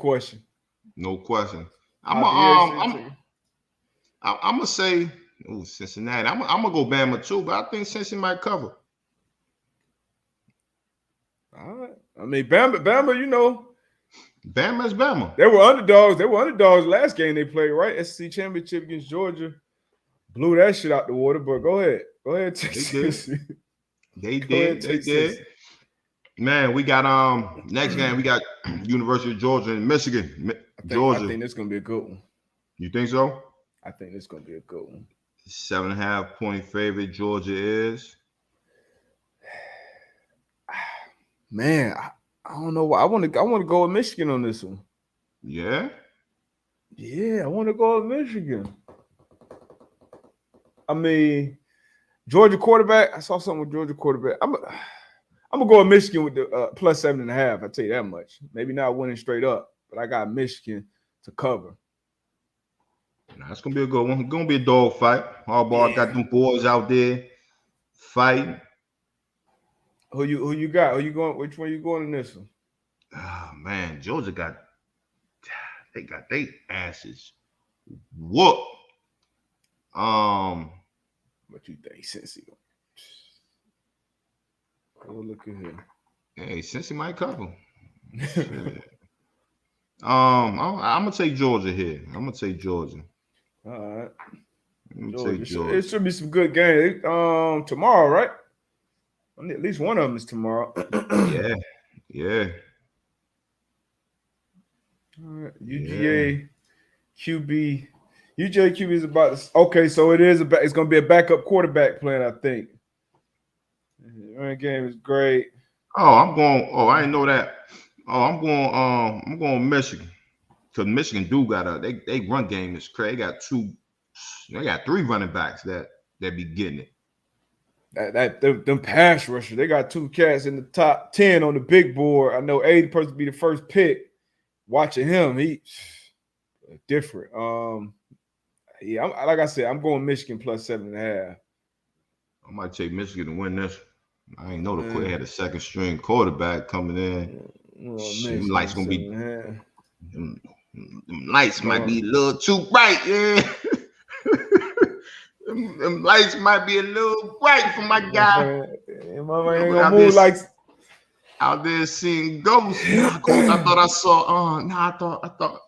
gonna say Cincinnati. I'm gonna go Bama too, but I think Cincy might cover. All right. I mean, Bama, you know. Bama's Bama. They were underdogs. Last game they played, right? SEC championship against Georgia. Blew that shit out the water, but go ahead. Go ahead, take They did. Cincy. They Go ahead, did. They take did. Cincy. Man, we got next game we got University of Georgia and Michigan. Georgia. I think this gonna be a good one. You think so? I think this gonna be a good one. 7.5 point favorite Georgia is. Man, I don't know why. I want to go with Michigan on this one. Yeah. Yeah, I want to go with Michigan. I mean, Georgia quarterback. I saw something with Georgia quarterback. I'm gonna go with Michigan with the plus 7.5. I tell you that much. Maybe not winning straight up, but I got Michigan to cover. That's gonna be a good one. It's gonna be a dog fight. Harbaugh got them boys out there fighting. Who you got? Who you going? Which one you going in this one? Oh man, Georgia got their asses whooped. What you think, Cincy? Oh, look at here. Hey, Cincy might cover. I'm gonna take Georgia here. I'm gonna take Georgia. All right. I'm gonna take Georgia. It should be some good games. Tomorrow, right? At least one of them is tomorrow. Yeah. All right. UGA QB. UGA QB is about to. Okay, so it's going to be a backup quarterback playing, I think. The running game is great. I didn't know that. I'm going Michigan. Because Michigan they run game is crazy. They got 3 running backs that be getting it. Them pass rushers, they got 2 cats in the top 10 on the big board. I know Aiden supposed to be the first pick. Watching him, he different. Like I said, I'm going Michigan plus 7.5. I might take Michigan to win this. I ain't know they had a second string quarterback coming in. Them lights gonna be. Them lights might be a little too bright. Yeah. Them lights might be a little bright for my guy. Motherfucker ain't gonna move like out there seeing ghosts. I thought I saw. I thought.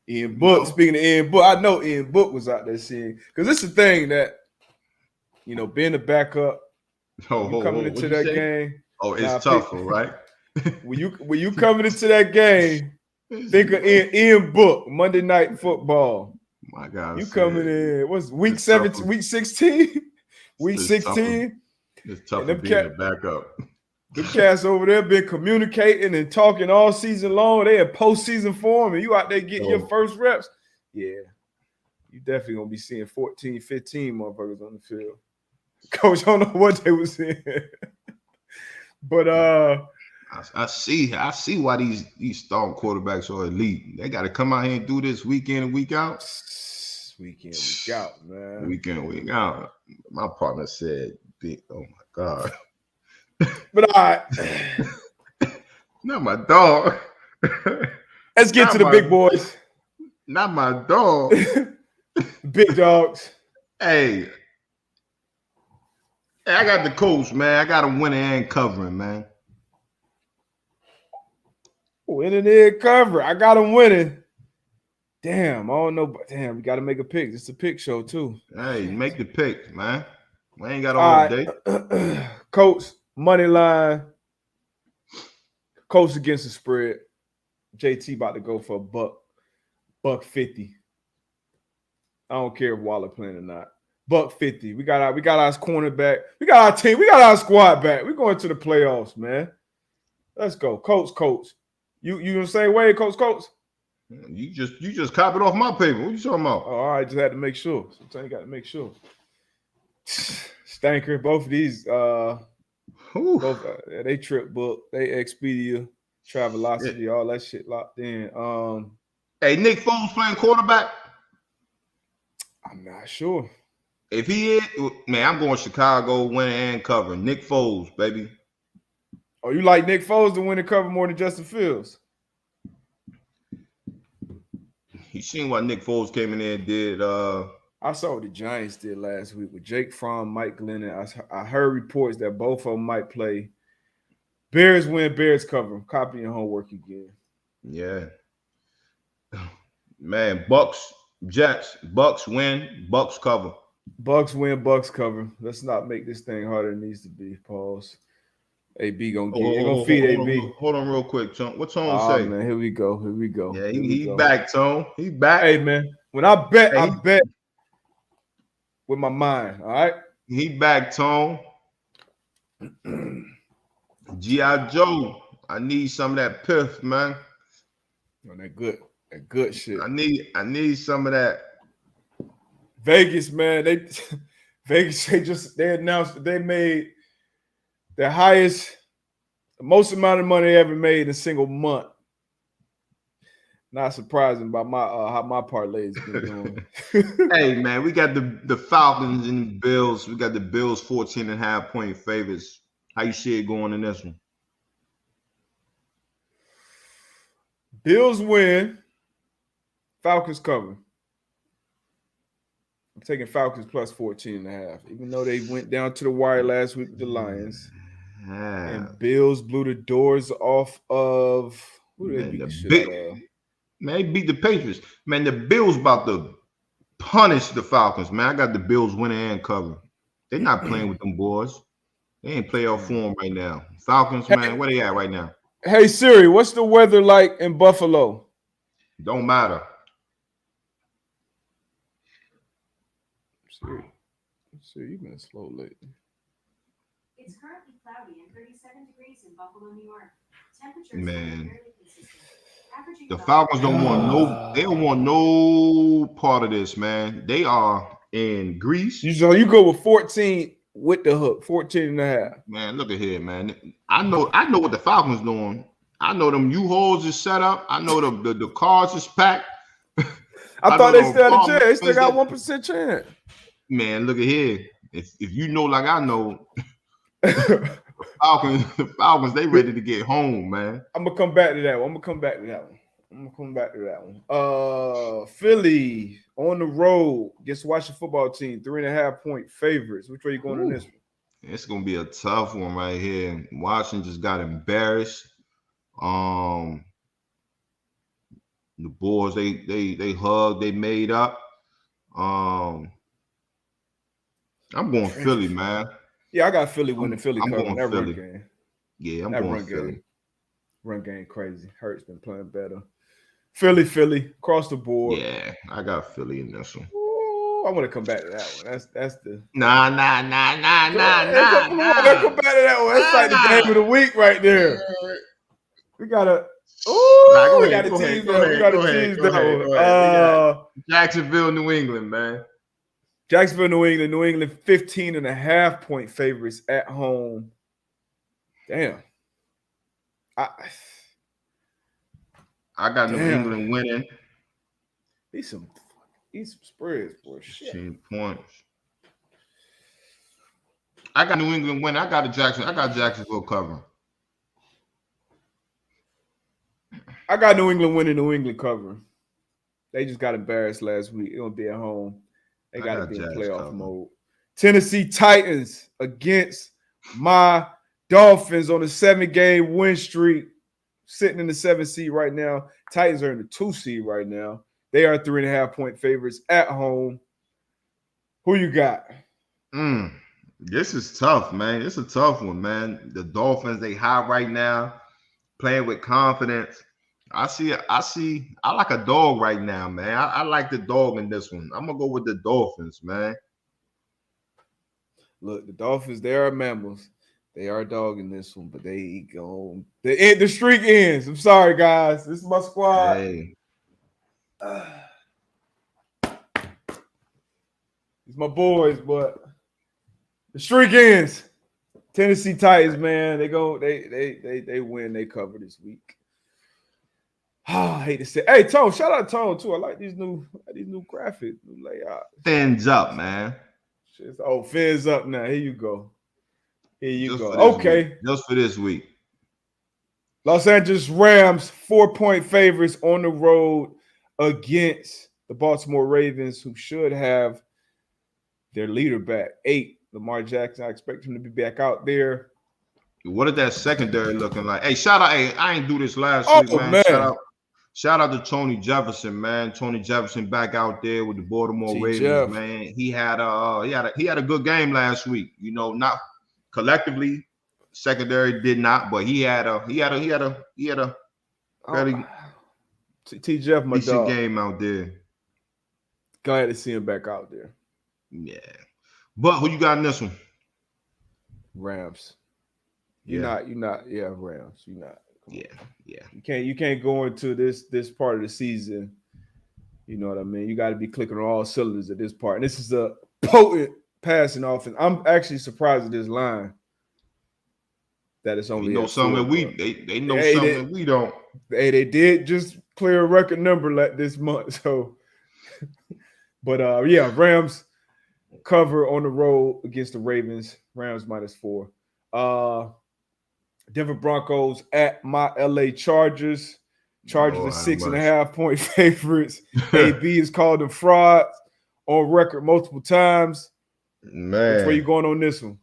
Ian Book. Speaking of Ian Book, I know Ian Book was out there seeing, because it's the thing that, being a backup, coming into that game. Oh, it's tougher, right? when you coming into that game, think of Ian Book, Monday Night Football. My God, you coming in? What's week 17? Week 16? Week 16? It's tough to be a backup. The cats over there been communicating and talking all season long. They in postseason form, and you out there getting your first reps. Yeah, you definitely gonna be seeing 14, 15 motherfuckers on the field. Coach, I don't know what they was saying, but I see why these starting quarterbacks are elite. They got to come out here and do this week in and week out. Week in, week out, man. Week in, week out. My partner said, "Oh my God." But all right. Not my dog. Let's get to the big boys. Not my dog. Big dogs. Hey, I got the Colts, man. I got them winning and covering, man. Winning and covering. I got them winning. Damn, I don't know. But damn, we got to make a pick. It's a pick show, too. Hey, make the pick, man. We ain't got all day. Colts, money line. Colts against the spread. JT about to go for $1.50. I don't care if Waller playing or not. $1.50. We got our cornerback. We got our team. We got our squad back. We're going to the playoffs, man. Let's go. Colts. You the same way, Colts? You just copied off my paper. What you talking about? Oh, all right, just had to make sure. Sometimes you got to make sure. Stanker, both of these, they trip book, they Expedia, Travelocity, all that shit locked in. Hey, Nick Foles playing quarterback? I'm not sure. If he is, man, I'm going Chicago winning and covering. Nick Foles, baby. Oh, you like Nick Foles to win and cover more than Justin Fields? You seen what Nick Foles came in there and did? I saw what the Giants did last week with Jake Fromm, Mike Glennon. I heard reports that both of them might play. Bears win, Bears cover. Copy your homework again. Yeah. Man, Bucks, Jets, Bucks win, Bucks cover. Bucks win, Bucks cover. Let's not make this thing harder than it needs to be. Pause. AB gonna get it. Gonna feed AB. Hold on real quick, Tone. What Tone Oh say? man, here we go. Yeah, he back, Tone. He back. Hey man, when I bet, I bet with my mind. All right. He back, Tone. G.I. Joe. I need some of that piff, man. Oh, that good shit. I need some of that. Vegas, man. They announced that they made the most amount of money they ever made in a single month. Not surprising by how my parlays been doing. Hey man, we got the Falcons and the Bills. We got the Bills 14.5 point favorites. How you see it going in this one? Bills win. Falcons cover. I'm taking Falcons plus 14.5. Even though they went down to the wire last week with the Lions. And Bills blew the doors off of who they beat the shit out of. Man, they beat the Patriots. Man, the Bills about to punish the Falcons. Man, I got the Bills winning and cover. They're not playing with them boys. They ain't playoff form right now. Falcons, man, where they at right now? Hey Siri, what's the weather like in Buffalo? Don't matter. Siri, you've been slow lately. It's currently cloudy and 37 degrees in Buffalo, New York. Temperatures man. are fairly consistent. The Falcons don't want no part of this, man. They are in Greece. You go with 14 with the hook, 14.5. Man, look at here, man. I know what the Falcons doing. I know them U-Hauls is set up. I know the cars is packed. I thought they still had a chance. They still got 1% chance. Man, look at here. If you know like I know, the Falcons, they ready to get home, man. I'm gonna come back to that one. Philly on the road against Washington football team, 3.5 point favorites. Which way you going in this one? It's gonna be a tough one right here. Washington just got embarrassed. The boys they hugged, they made up. I'm going Philly, man. Yeah, I got Philly winning. Philly covering that Philly. Run game. Yeah, I'm going Philly. Run game crazy. Hurts been playing better. Philly across the board. Yeah, I got Philly in this one. Ooh, I want to come back to that one. That's the nah. Come back to that one. That's like the game of the week right there. We gotta. Oh, we gotta tease that one. Jacksonville, New England, man. Jacksonville, New England, 15.5 point favorites at home. Damn. I got New England winning. These some spreads, boy. Shit. 10 points. I got New England winning. I got Jacksonville covering. I got New England winning, New England covering. They just got embarrassed last week. They're gonna be at home. They gotta be in playoff mode. Tennessee Titans against my Dolphins on a 7-game win streak, sitting in the 7th seed right now. Titans are in the 2 seed right now. They are 3.5 point favorites at home. Who you got? This is tough, man. It's a tough one, man. The Dolphins, they high right now, playing with confidence. I like a dog right now, man. I like the dog in this one. I'm gonna go with the Dolphins, man. Look, the Dolphins, they are mammals. They are a dog in this one, but they go. The streak ends. I'm sorry, guys. This is my squad. Hey. It's my boys, but the streak ends. Tennessee Titans, man. They win. They cover this week. I hate to say. Hey, Tone, shout out to Tone too. I like these new graphics, new layout. Fins up, man. Fins up now. Here you go. Okay. Just for this week. Los Angeles Rams, 4-point favorites on the road against the Baltimore Ravens, who should have their leader back. 8, Lamar Jackson. I expect him to be back out there. What is that secondary looking like? Hey, shout out. Hey, I ain't do this last week, man. Shout out to Tony Jefferson, man. Tony Jefferson back out there with the Baltimore Ravens, Jeff. man. He had a good game last week. You know, not collectively, secondary did not, but he had a fairly T. Jeff, my decent dog. game out there. Glad to see him back out there. Yeah, but who you got in this one? Rams. Yeah. Rams. You're not. Yeah. You can't go into this part of the season. You know what I mean? You got to be clicking on all cylinders at this part. And this is a potent passing offense. I'm actually surprised at this line. That it's only they know something they know something we don't. Hey, they did just clear a record number this month. So, but Rams cover on the road against the Ravens. Rams -4. Denver Broncos at my LA Chargers. Chargers are 6.5-point favorites. AB has called them frauds on record multiple times. Man, which way you going on this one?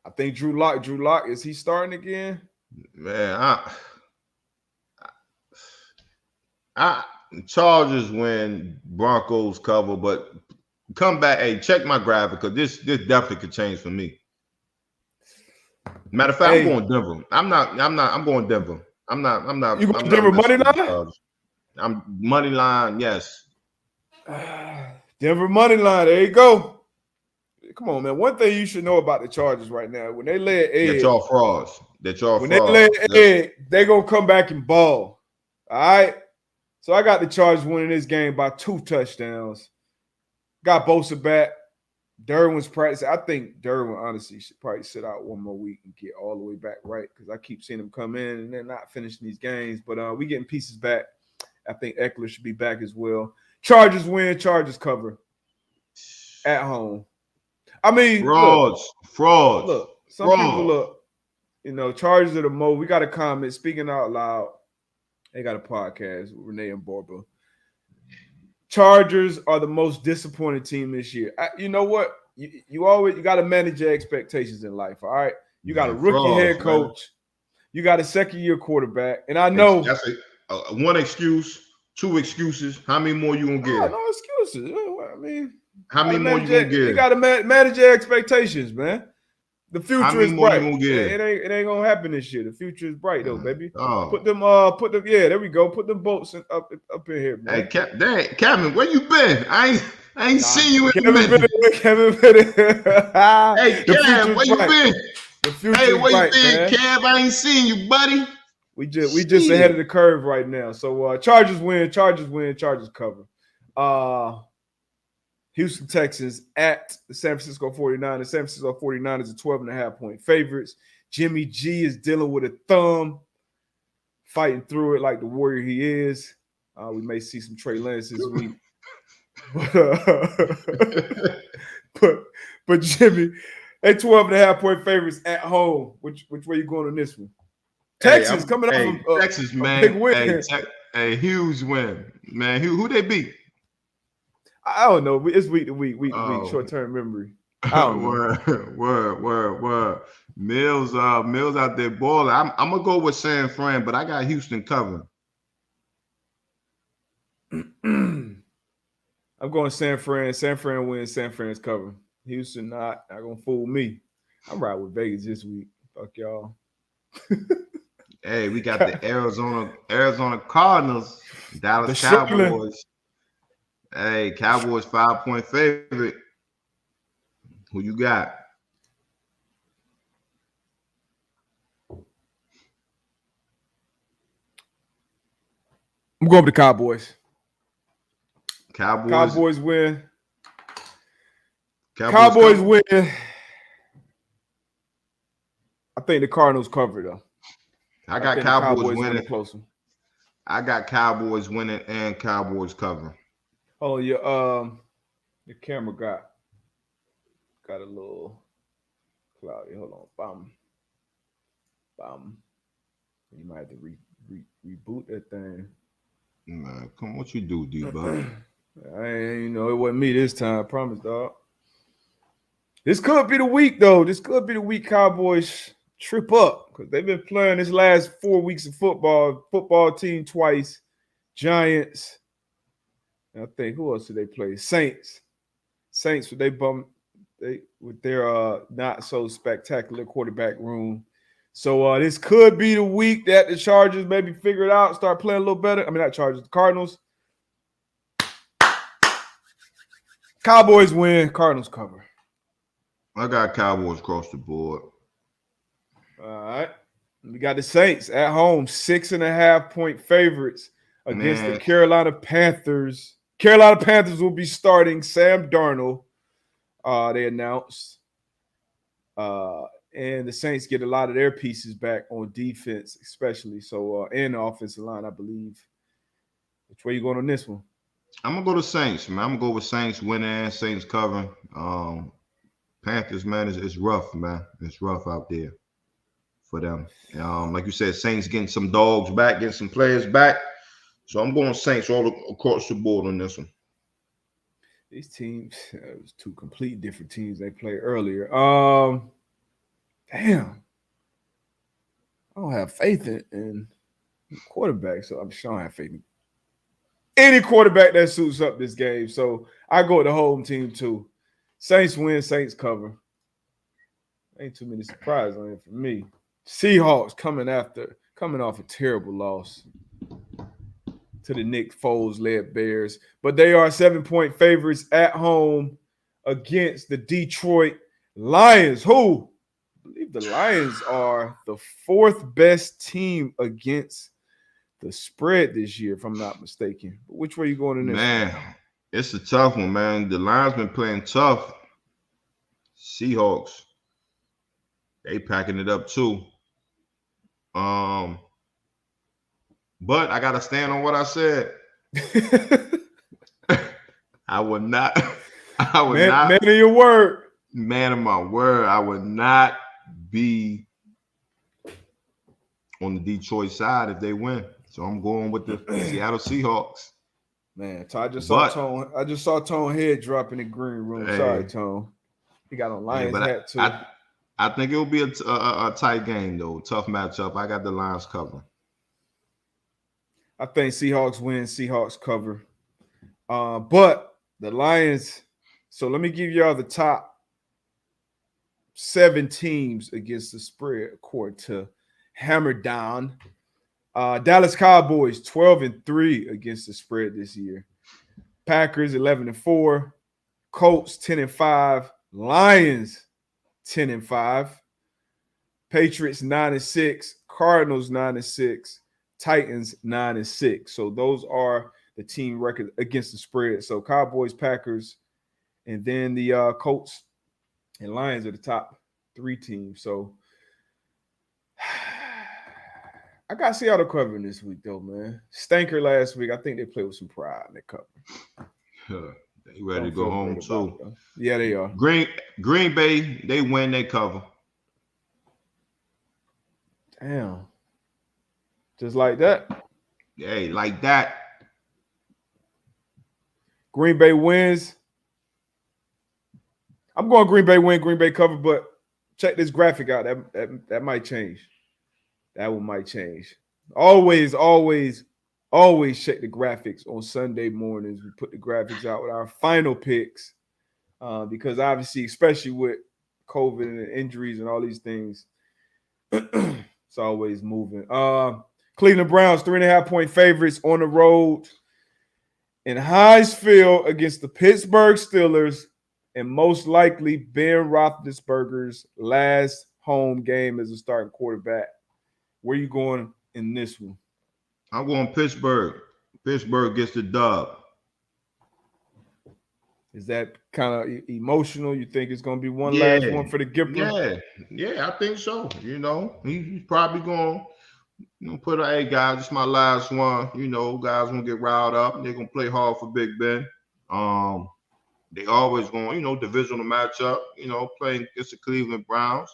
I think Drew Lock, is he starting again? Man, I Chargers win, Broncos cover, but come back. Hey, check my graphic because this definitely could change for me. Matter of fact, I'm going Denver. I'm going Denver. I'm not. You going Denver money line? I'm money line. Yes. Denver money line. There you go. Come on, man. One thing you should know about the Chargers right now, when they lay an egg, that y'all frauds. When they lay an egg, they're gonna come back and ball. All right. So I got the Chargers winning this game by 2 touchdowns. Got Bosa back. Derwin's practicing. I think Derwin honestly should probably sit out one more week and get all the way back right, because I keep seeing them come in and they're not finishing these games. But we getting pieces back. I think Eckler should be back as well. Chargers win. Chargers cover at home. I mean, frauds. Look, some people look. Chargers are the most. We got a comment. Speaking out loud. They got a podcast with Renee and Borba. Chargers are the most disappointing team this year. You know what? You got to manage your expectations in life. All right. You got a rookie head coach. Man. You got a second-year quarterback, and I know that's one excuse, 2 excuses. How many more you gonna get? No excuses. I mean, how many more you gonna get? You got to manage your expectations, man. The future is bright. It ain't gonna happen this year. The future is bright though, baby. Oh. Put them. Yeah, there we go. Put them bolts up in here, man. Hey, Kevin, where you been? I ain't seen you in a minute. Kevin Bennett. Hey, Kev, where you been? The future hey, is where bright, you been, man. Kev? I ain't seen you, buddy. We just ahead of the curve right now. So Chargers win. Chargers cover. Houston Texans at the San Francisco 49ers. The San Francisco 49ers are 12.5-point favorites. Jimmy G is dealing with a thumb, fighting through it like the warrior he is. We may see some Trey Lance this week. But Jimmy, they 12.5-point favorites at home. Which way you going on this one? Texans coming off Texas, man. Big win. Huge win, man. Who they beat? I don't know. It's week to week, short-term memory. I don't know. Word. Mills out there balling. I'm gonna go with San Fran, but I got Houston covering. I'm going San Fran. San Fran wins. San Fran's covering. Houston not gonna fool me. I'm riding with Vegas this week. Fuck y'all. Hey, we got the Arizona Cardinals, Dallas Cowboys. Hey, Cowboys 5-point favorite. Who you got? I'm going with the Cowboys. Cowboys win. Cowboys win. I think the Cardinals cover though. I got Cowboys winning. Close one. I got Cowboys winning and Cowboys covering. Oh, your camera got a little cloudy. Hold on, bam. You might have to reboot that thing. Man, come on, what you do, D-Bug? It wasn't me this time. I promise, dog. This could be the week, though. This could be the week Cowboys trip up because they've been playing this last 4 weeks of football team twice, Giants. I think who else did they play? Saints. Saints with their not so spectacular quarterback room. So this could be the week that the Chargers maybe figure it out, start playing a little better. I mean, not Chargers, the Cardinals. Cowboys win, Cardinals cover. I got Cowboys across the board. All right. We got the Saints at home, 6.5-point favorites against the Carolina Panthers. Carolina Panthers will be starting Sam Darnold. They announced. And the Saints get a lot of their pieces back on defense, especially. So, and the offensive line, I believe. Which way you going on this one? I'm going to go to Saints, man. I'm going to go with Saints winning, Saints covering. Panthers, man, it's rough, man. It's rough out there for them. Like you said, Saints getting some dogs back, getting some players back. So I'm going Saints all across the board on this one. These teams, it was two completely different teams they played earlier. Damn. I don't have faith in quarterback, so I'm sure I don't have faith in any quarterback that suits up this game. So I go with the home team too. Saints win, Saints cover. Ain't too many surprises on it for me. Seahawks coming off a terrible loss to the Nick Foles-led Bears. But they are 7-point favorites at home against the Detroit Lions, who I believe the Lions are the fourth best team against the spread this year, if I'm not mistaken. But which way are you going in this? Man, it's a tough one, man. The Lions been playing tough. Seahawks, they packing it up too. But I gotta stand on what I said. I would not. Man of your word. Man of my word. I would not be on the Detroit side if they win. So I'm going with the Seattle Seahawks. Man, I just saw Tone head drop in the green room. Hey, sorry, Tone. He got on Lions hat too. I think it'll be a tight game though. Tough matchup. I got the Lions covering. I think Seahawks win, Seahawks cover. But the Lions, so let me give y'all the top 7 teams against the spread according to Hammer Down. Dallas Cowboys 12-3 against the spread this year. Packers 11-4. Colts 10-5. Lions 10-5. Patriots 9-6. Cardinals 9-6. Titans 9-6. So those are the team records against the spread. So Cowboys, Packers, and then the Colts and Lions are the top 3 teams. So I got Seattle covering this week, though, man. Stanker last week. I think they played with some pride in their cover. They ready to go home, too. Yeah, they are. Green Bay, they win, they cover. Damn. Just like that? Hey, like that. Green Bay wins. I'm going Green Bay win, Green Bay cover, but check this graphic out. That might change. That one might change. Always check the graphics on Sunday mornings. We put the graphics out with our final picks because obviously, especially with COVID and injuries and all these things, it's always moving. Cleveland Browns, 3.5-point favorites on the road in Heinz Field against the Pittsburgh Steelers, and most likely Ben Roethlisberger's last home game as a starting quarterback. Where you going in this one? I'm going Pittsburgh. Pittsburgh gets the dub. Is that kind of emotional? You think it's going to be one last one for the Gipper? Yeah, I think so. You know, he's probably going to put hey, guys, it's my last one. You know, guys going to get riled up. They're going to play hard for Big Ben. They always going, divisional matchup, playing against the Cleveland Browns.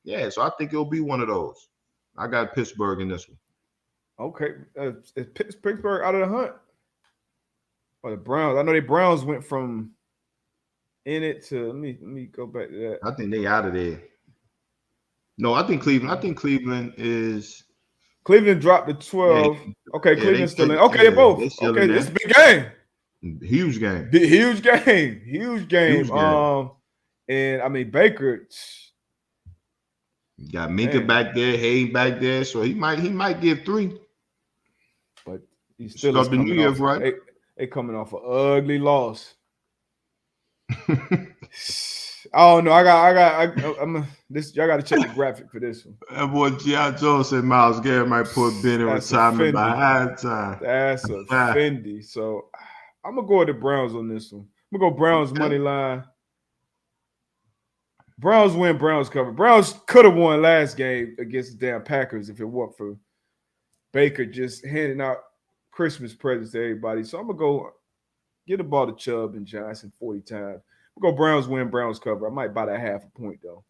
Yeah, so I think it'll be one of those. I got Pittsburgh in this one. Okay. Is Pittsburgh out of the hunt? Or the Browns? I know the Browns went from in it to let me go back to that. I think they out of there. No, I think Cleveland. I think Cleveland is. Cleveland dropped to 12. Okay, Yeah, Cleveland's still in. Okay, they're both. they still Okay, in it's a there. big game. Huge game. Huge game. Huge game. Huge game. And I mean Baker. You got Minka back there, Hayden back there, so he might give 3. But he still Start is the New coming Year's off. right. They coming off an ugly loss. Oh no, I got this. Y'all got to check the graphic for this one. That boy G.I. Joe said Myles Garrett might put Ben in retirement by halftime. That's a Fendi. So I'm gonna go with the Browns on this one. I'm gonna go Browns money line. Browns win, Browns cover. Browns could have won last game against the damn Packers if it weren't for Baker just handing out Christmas presents to everybody. So I'm gonna go get the ball to Chubb and Johnson 40 times. We'll go Browns win, Browns cover. I might buy that half a point though.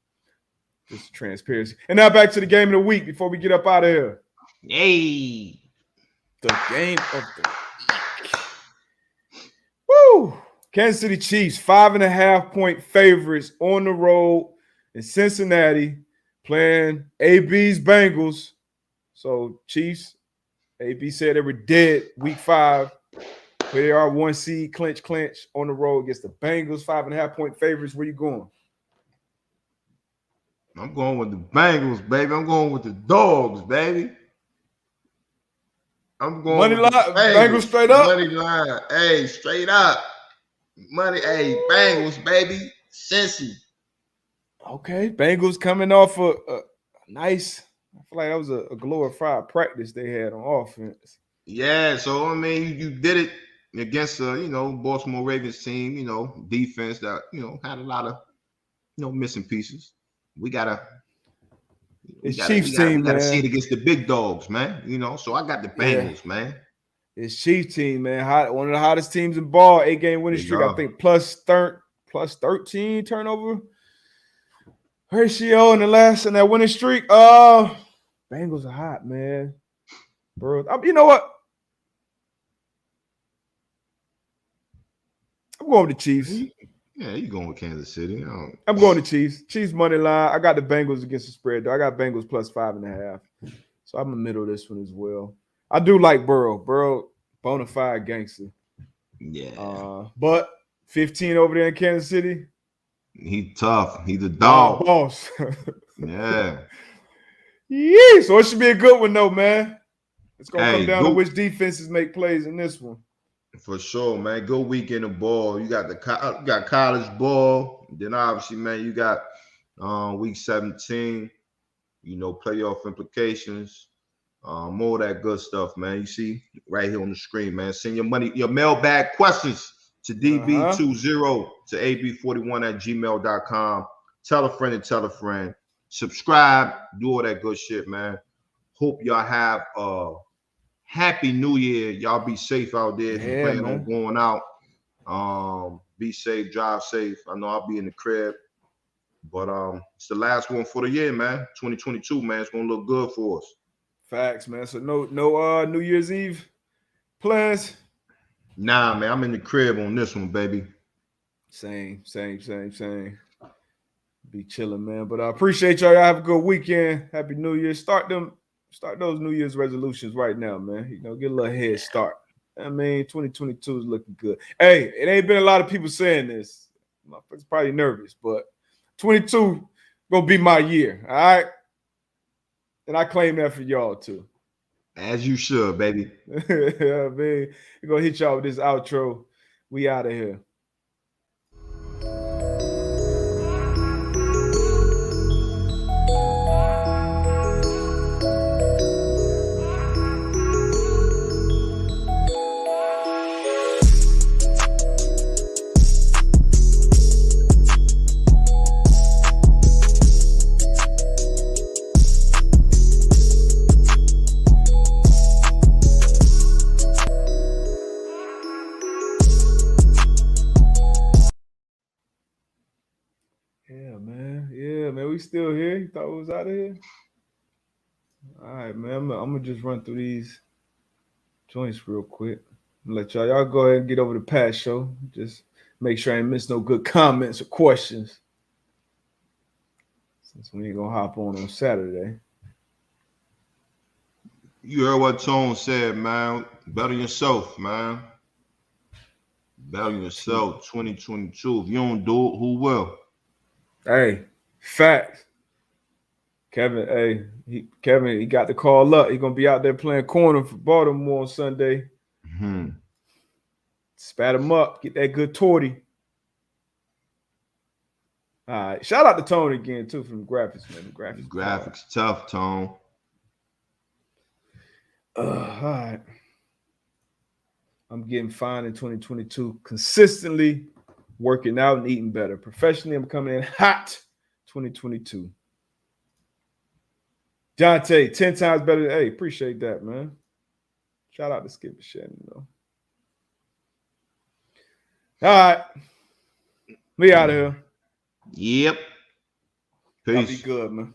Just transparency. And now back to the game of the week before we get up out of here. Hey, the game of the week. Woo! Kansas City Chiefs, 5.5-point favorites on the road in Cincinnati, playing AB's Bengals. So Chiefs, AB said they were dead week 5. But they are 1 seed, clinch on the road against the Bengals, 5.5-point favorites. Where you going? I'm going with the Bengals, baby. I'm going with the dogs, baby. I'm going money line, Bengals straight up. Money line, hey, straight up. Money, hey, Bengals, baby. Cincy. Okay, Bengals coming off a nice. I feel like that was a glorified practice they had on offense. Yeah, so I mean, you did it against Baltimore Ravens team, defense that had a lot of missing pieces. We gotta Chiefs team, we gotta see it against the big dogs, man. So I got the Bengals, man. It's Chiefs team, man. One of the hottest teams in ball, 8-game winning streak. I think plus 13 turnover ratio in that winning streak. Bengals are hot, man. Bro, you know what? I'm going with the Chiefs. Yeah, you going with Kansas City. I'm going to Chiefs. Chiefs money line. I got the Bengals against the spread, though. I got Bengals plus 5.5. So I'm in the middle of this one as well. I do like Burrow. Burrow, bona fide gangster. Yeah. But 15 over there in Kansas City. He tough. He's a dog. Boss. Yeah. Yeah. So it should be a good one, though, man. It's going to come down to which defenses make plays in this one. For sure, man. Good weekend of ball. You got college ball. Then obviously, man, you got week 17. Playoff implications. More of that good stuff, man. You see right here on the screen, man. Send your mailbag questions to db20 to ab41@gmail.com. Tell a friend and tell a friend. Subscribe. Do all that good shit, man. Hope y'all have Happy New Year. Y'all be safe out there if you plan on going out. Be safe, drive safe. I know I'll be in the crib. But it's the last one for the year, man. 2022, man. It's gonna look good for us. Facts, man. So no New Year's Eve plans? Nah, man. I'm in the crib on this one, baby. Same. Be chilling, man. But I appreciate y'all. Y'all have a good weekend. Happy New Year. Start those New Year's resolutions right now, man. Get a little head start. I mean, 2022 is looking good. Hey, it ain't been a lot of people saying this. Motherfuckers probably nervous, but 22 gonna be my year. All right. And I claim that for y'all too. As you should, baby. Yeah, man. We're gonna hit y'all with this outro. We out of here. Still here? You thought we was out of here? All right, man. I'm gonna just run through these joints real quick. Let y'all go ahead and get over the Pat Show. Just make sure I ain't miss no good comments or questions. Since we ain't gonna hop on Saturday. You heard what Tone said, man. Better yourself, man. Better yourself. 2022. If you don't do it, who will? Hey, facts. Kevin, he got the call up. He gonna be out there playing corner for Baltimore on Sunday. Hmm. Spat him up, get that good torty. All right, shout out to Tony again too from the graphics, man. The Graphics tough, Tone. All right. I'm getting fine in 2022. Consistently working out and eating better. Professionally, I'm coming in hot 2022. Jonte, 10 times better. Hey, appreciate that, man. Shout out to Skip and Shannon, though. All right. We out of here. Yep. Y'all be Peace. good, man.